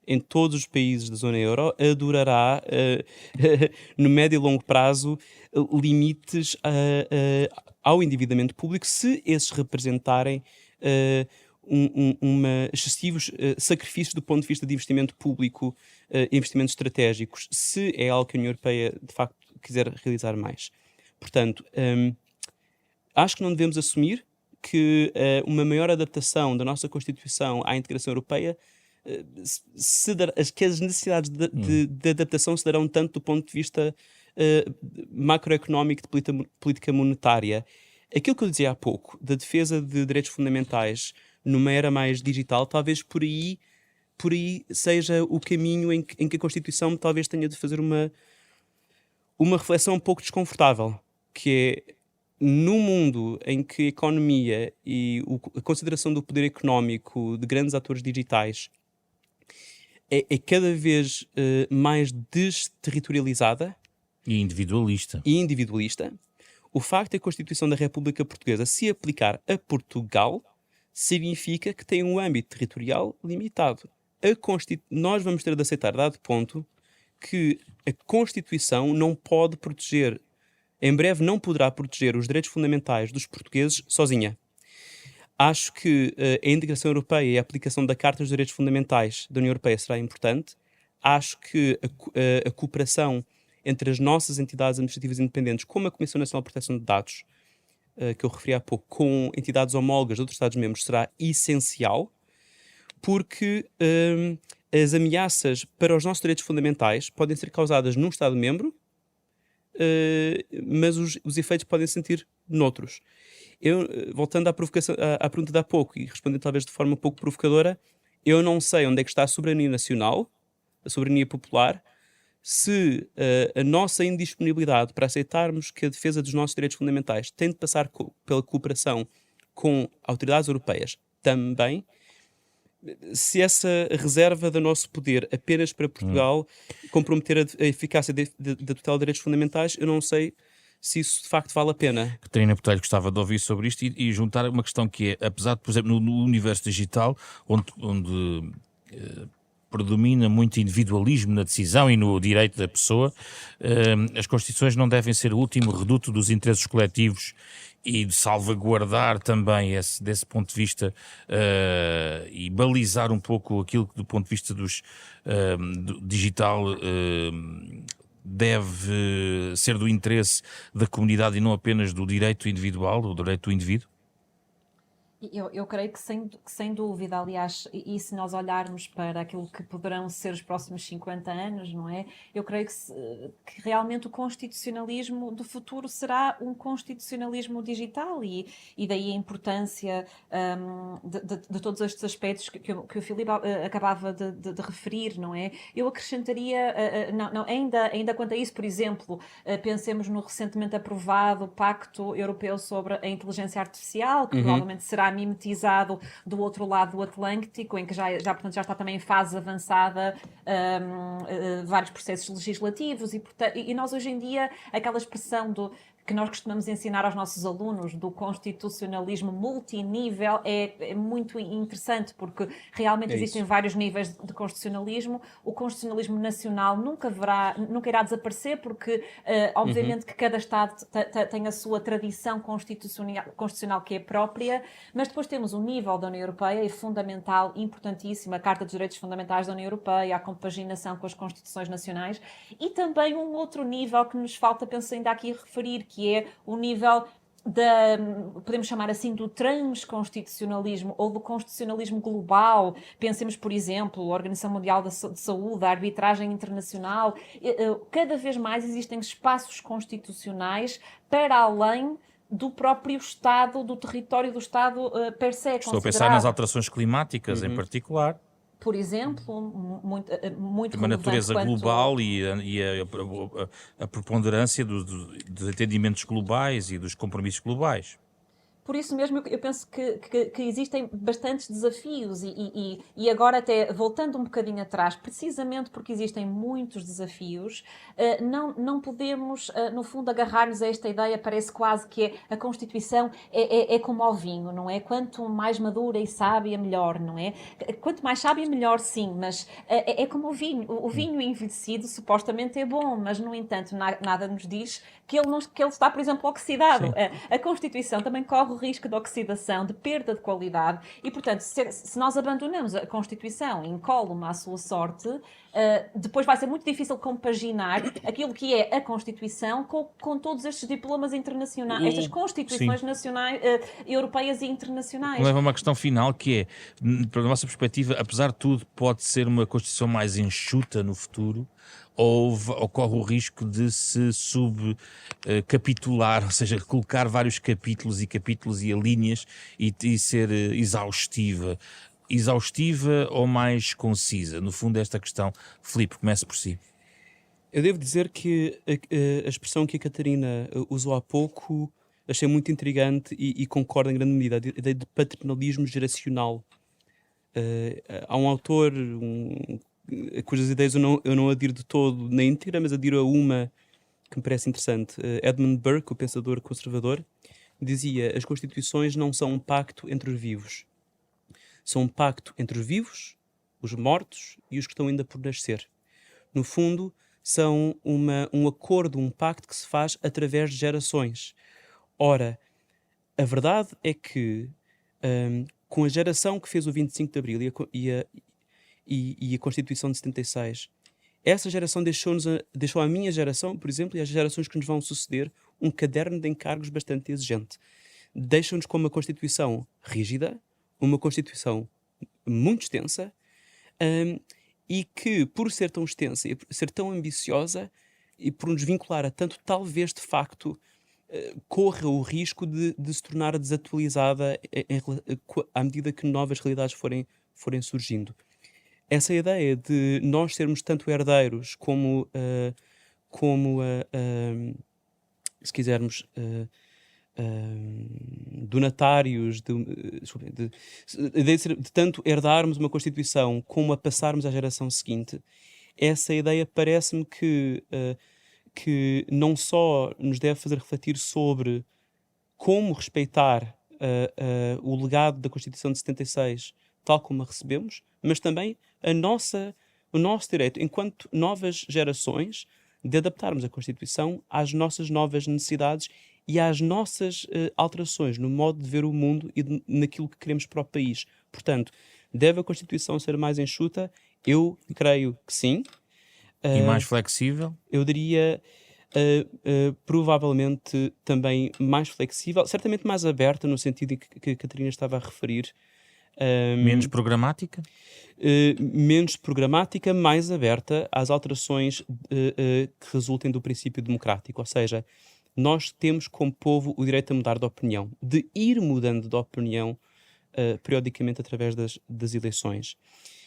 em todos os países da zona euro, adorará, no médio e longo prazo, limites ao endividamento público, se esses representarem excessivos sacrifícios do ponto de vista de investimento público, investimentos estratégicos, se é algo que a União Europeia, de facto, quiser realizar mais. Portanto, acho que não devemos assumir que uma maior adaptação da nossa Constituição à integração europeia, que as necessidades de adaptação se darão tanto do ponto de vista macroeconómico de política monetária. Aquilo que eu dizia há pouco, da defesa de direitos fundamentais numa era mais digital, talvez por aí seja o caminho em que a Constituição talvez tenha de fazer uma reflexão um pouco desconfortável, que é, no mundo em que a economia e a consideração do poder económico de grandes atores digitais é cada vez mais desterritorializada e individualista, o facto de a Constituição da República Portuguesa se aplicar a Portugal significa que tem um âmbito territorial limitado. Nós vamos ter de aceitar, dado ponto, que a Constituição não pode proteger, em breve não poderá proteger os direitos fundamentais dos portugueses sozinha. Acho que a integração europeia e a aplicação da Carta dos Direitos Fundamentais da União Europeia será importante. Acho que a cooperação entre as nossas entidades administrativas independentes, como a Comissão Nacional de Proteção de Dados, que eu referi há pouco, com entidades homólogas de outros Estados-membros, será essencial, porque as ameaças para os nossos direitos fundamentais podem ser causadas num Estado-membro, mas os efeitos podem se sentir noutros. Voltando à pergunta de há pouco, e respondendo talvez de forma um pouco provocadora, eu não sei onde é que está a soberania nacional, a soberania popular, se a nossa indisponibilidade para aceitarmos que a defesa dos nossos direitos fundamentais tem de passar pela cooperação com autoridades europeias também, se essa reserva do nosso poder apenas para Portugal comprometer a eficácia da tutela de direitos fundamentais, eu não sei se isso de facto vale a pena. Catarina Botelho gostava de ouvir sobre isto e juntar uma questão que é, apesar de, por exemplo, no universo digital, onde predomina muito individualismo na decisão e no direito da pessoa, as Constituições não devem ser o último reduto dos interesses coletivos e de salvaguardar também desse ponto de vista e balizar um pouco aquilo que do ponto de vista do digital deve ser do interesse da comunidade e não apenas do direito individual, do direito do indivíduo? Eu creio que sem dúvida, aliás, e se nós olharmos para aquilo que poderão ser os próximos 50 anos, não é? Eu creio que realmente o constitucionalismo do futuro será um constitucionalismo digital e daí a importância de todos estes aspectos que o Filipe acabava de referir, não é? Eu acrescentaria, ainda quanto a isso, por exemplo, pensemos no recentemente aprovado Pacto Europeu sobre a Inteligência Artificial, que provavelmente será mimetizado do outro lado do Atlântico, em que portanto, já está também em fase avançada vários processos legislativos e nós hoje em dia, aquela expressão que nós costumamos ensinar aos nossos alunos do constitucionalismo multinível é muito interessante, porque realmente existem vários níveis de constitucionalismo. O constitucionalismo nacional nunca irá desaparecer, porque obviamente que cada Estado tem a sua tradição constitucional que é própria, mas depois temos o nível da União Europeia, é fundamental, importantíssimo, a Carta dos Direitos Fundamentais da União Europeia, a compaginação com as Constituições Nacionais, e também um outro nível que nos falta, penso ainda aqui referir, que é o nível podemos chamar assim, do transconstitucionalismo ou do constitucionalismo global. Pensemos, por exemplo, a Organização Mundial de Saúde, a arbitragem internacional. Cada vez mais existem espaços constitucionais para além do próprio Estado, do território do Estado per se. Estou a pensar nas alterações climáticas, em particular. Por exemplo, muito Uma natureza relevante global e a preponderância dos entendimentos globais e dos compromissos globais. Por isso mesmo, eu penso que existem bastantes desafios e agora até voltando um bocadinho atrás, precisamente porque existem muitos desafios, não podemos, no fundo, agarrar-nos a esta ideia, parece quase que a Constituição é como ao vinho, não é? Quanto mais madura e sábia, melhor, não é? Quanto mais sábia, melhor, sim, mas é como o vinho. O vinho envelhecido supostamente é bom, mas, no entanto, nada nos diz que ele está, por exemplo, oxidado. A Constituição também corre o risco de oxidação, de perda de qualidade e, portanto, se nós abandonamos a Constituição incólume à sua sorte, depois vai ser muito difícil compaginar aquilo que é a Constituição com todos estes diplomas internacionais, estas Constituições nacionais, europeias e internacionais. Leva a uma questão final que é, pela nossa perspectiva, apesar de tudo, pode ser uma Constituição mais enxuta no futuro, ou ocorre o risco de se subcapitular, ou seja, colocar vários capítulos e alíneas e ser exaustiva. Exaustiva ou mais concisa? No fundo, esta questão. Filipe, comece por si. Eu devo dizer que a expressão que a Catarina usou há pouco achei muito intrigante e concordo em grande medida, a ideia de paternalismo geracional. Há um autor cujas ideias eu não adiro de todo na íntegra, mas adiro a uma que me parece interessante. Edmund Burke, o pensador conservador, dizia: as constituições não são um pacto entre os vivos. São um pacto entre os vivos, os mortos e os que estão ainda por nascer. No fundo, são um acordo, um pacto que se faz através de gerações. Ora, a verdade é que com a geração que fez o 25 de Abril e a Constituição de 76, essa geração deixou à minha geração, por exemplo, e às gerações que nos vão suceder, um caderno de encargos bastante exigente. Deixam-nos com uma Constituição rígida, uma Constituição muito extensa, e que, por ser tão extensa e por ser tão ambiciosa e por nos vincular a tanto, talvez de facto corra o risco de se tornar desatualizada à medida que novas realidades forem surgindo. Essa ideia de nós sermos tanto herdeiros como se quisermos, donatários, de tanto herdarmos uma Constituição como a passarmos à geração seguinte, essa ideia parece-me que não só nos deve fazer refletir sobre como respeitar o legado da Constituição de 76, tal como a recebemos, mas também o nosso direito, enquanto novas gerações, de adaptarmos a Constituição às nossas novas necessidades e às nossas alterações no modo de ver o mundo e naquilo que queremos para o país. Portanto, deve a Constituição ser mais enxuta? Eu creio que sim. E mais flexível? Eu diria provavelmente também mais flexível, certamente mais aberta no sentido que a Catarina estava a referir. Menos programática? Menos programática, mais aberta às alterações que resultem do princípio democrático. Ou seja, nós temos como povo o direito a mudar de opinião, de ir mudando de opinião periodicamente através das eleições.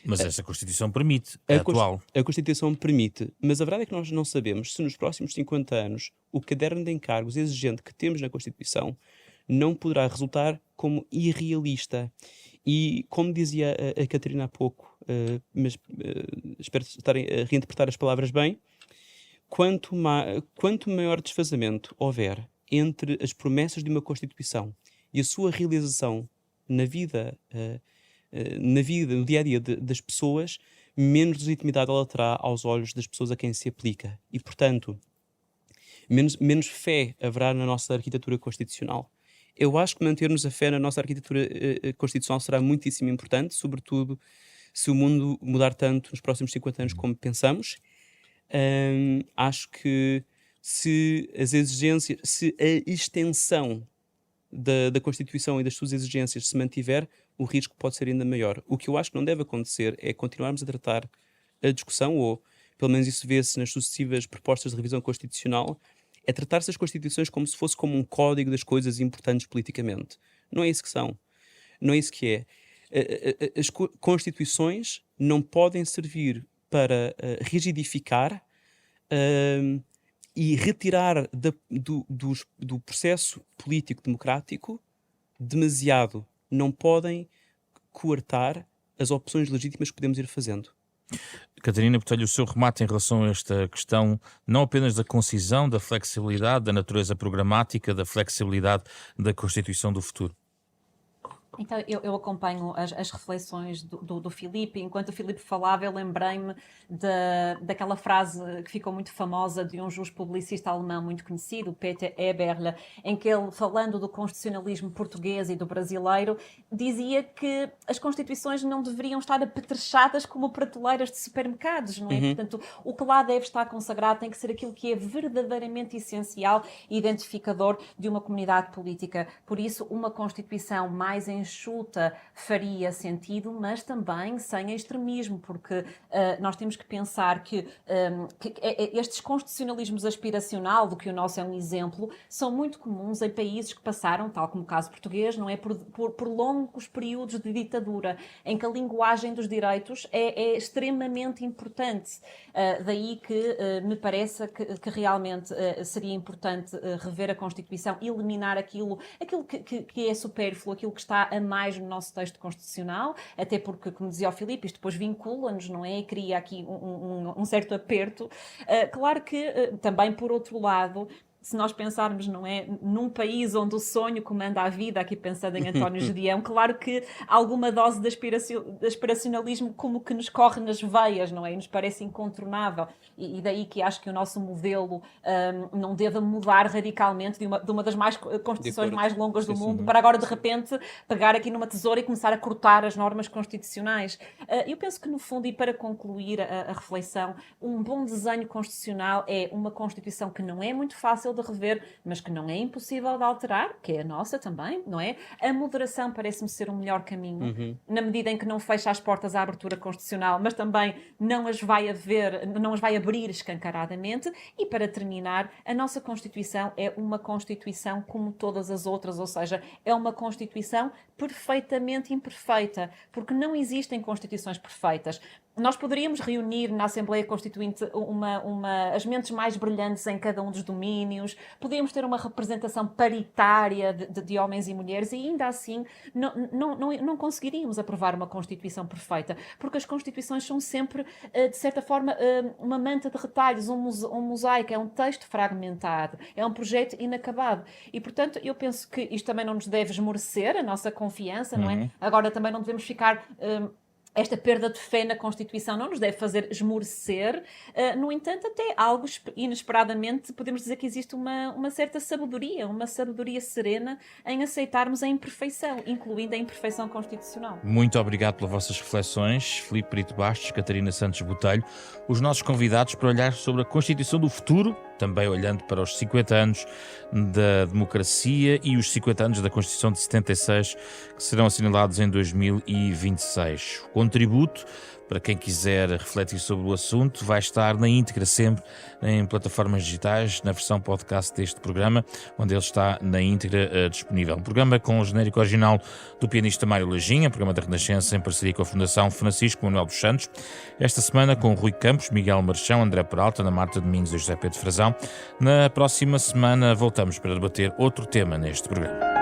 Mas essa Constituição permite, a atual. A Constituição permite, mas a verdade é que nós não sabemos se nos próximos 50 anos o caderno de encargos exigente que temos na Constituição não poderá resultar como irrealista. E, como dizia a Catarina há pouco, mas espero estar a reinterpretar as palavras bem, quanto maior desfazamento houver entre as promessas de uma Constituição e a sua realização na vida, no dia-a-dia das pessoas, menos legitimidade ela terá aos olhos das pessoas a quem se aplica. E, portanto, menos fé haverá na nossa arquitetura constitucional. Eu acho que manter-nos a fé na nossa arquitetura constitucional será muitíssimo importante, sobretudo se o mundo mudar tanto nos próximos 50 anos como pensamos. Acho que se a extensão da Constituição e das suas exigências se mantiver, o risco pode ser ainda maior. O que eu acho que não deve acontecer é continuarmos a tratar a discussão, ou pelo menos isso vê-se nas sucessivas propostas de revisão constitucional, é tratar-se as Constituições como se fosse como um código das coisas importantes politicamente. Não é isso que são. Não é isso que é. As Constituições não podem servir para rigidificar e retirar do processo político-democrático demasiado. Não podem coartar as opções legítimas que podemos ir fazendo. Catarina Botelho, o seu remate em relação a esta questão, não apenas da concisão, da flexibilidade, da natureza programática, da flexibilidade da Constituição do futuro. Então, eu acompanho as reflexões do Filipe. Enquanto o Filipe falava, eu lembrei-me daquela frase que ficou muito famosa de um juiz publicista alemão muito conhecido, Peter Eberle, em que ele, falando do constitucionalismo português e do brasileiro, dizia que as constituições não deveriam estar apetrechadas como prateleiras de supermercados, não é? Portanto, o que lá deve estar consagrado tem que ser aquilo que é verdadeiramente essencial e identificador de uma comunidade política. Por isso, uma Constituição mais enxuta faria sentido, mas também sem extremismo, porque nós temos que pensar que estes constitucionalismos aspiracional, do que o nosso é um exemplo, são muito comuns em países que passaram, tal como o caso português, não é, por longos períodos de ditadura, em que a linguagem dos direitos é extremamente importante. Daí que me parece que realmente seria importante rever a Constituição, eliminar aquilo que é supérfluo, aquilo que está a mais no nosso texto constitucional, até porque, como dizia o Filipe, isto depois vincula-nos, não é? E cria aqui um certo aperto. Claro que, também, por outro lado, se nós pensarmos, não é, num país onde o sonho comanda a vida, aqui pensando em António Gedeão, claro que alguma dose de aspiracionalismo como que nos corre nas veias, não é? E nos parece incontornável. E daí que acho que o nosso modelo não deva mudar radicalmente de uma das constituições mais longas do mundo, para agora, de repente, pegar aqui numa tesoura e começar a cortar as normas constitucionais. Eu penso que, no fundo, e para concluir a reflexão, um bom desenho constitucional é uma Constituição que não é muito fácil de rever, mas que não é impossível de alterar, que é a nossa também, não é? A moderação parece-me ser um melhor caminho, na medida em que não fecha as portas à abertura constitucional, mas também não as vai abrir escancaradamente. E, para terminar, a nossa Constituição é uma Constituição como todas as outras, ou seja, é uma Constituição perfeitamente imperfeita, porque não existem Constituições perfeitas. Nós poderíamos reunir na Assembleia Constituinte as mentes mais brilhantes em cada um dos domínios, podíamos ter uma representação paritária de homens e mulheres, e ainda assim não conseguiríamos aprovar uma Constituição perfeita, porque as Constituições são sempre, de certa forma, uma manta de retalhos, um mosaico, é um texto fragmentado, é um projeto inacabado. E, portanto, eu penso que isto também não nos deve esmorecer a nossa confiança, não é? Agora, também não devemos ficar... Esta perda de fé na Constituição não nos deve fazer esmorecer. No entanto, até algo inesperadamente, podemos dizer que existe uma certa sabedoria, uma sabedoria serena em aceitarmos a imperfeição, incluindo a imperfeição constitucional. Muito obrigado pelas vossas reflexões, Filipe Brito Bastos, Catarina Santos Botelho, os nossos convidados para olhar sobre a Constituição do futuro, também olhando para os 50 anos da democracia e os 50 anos da Constituição de 76, que serão assinalados em 2026. O contributo, para quem quiser refletir sobre o assunto, vai estar na íntegra sempre em plataformas digitais, na versão podcast deste programa, onde ele está na íntegra disponível. Um programa com o genérico original do pianista Mário Lajinha, programa da Renascença em parceria com a Fundação Francisco Manuel dos Santos. Esta semana com Rui Campos, Miguel Marchão, André Peralta, Ana Marta Domingos e José Pedro Frazão. Na próxima semana voltamos para debater outro tema neste programa.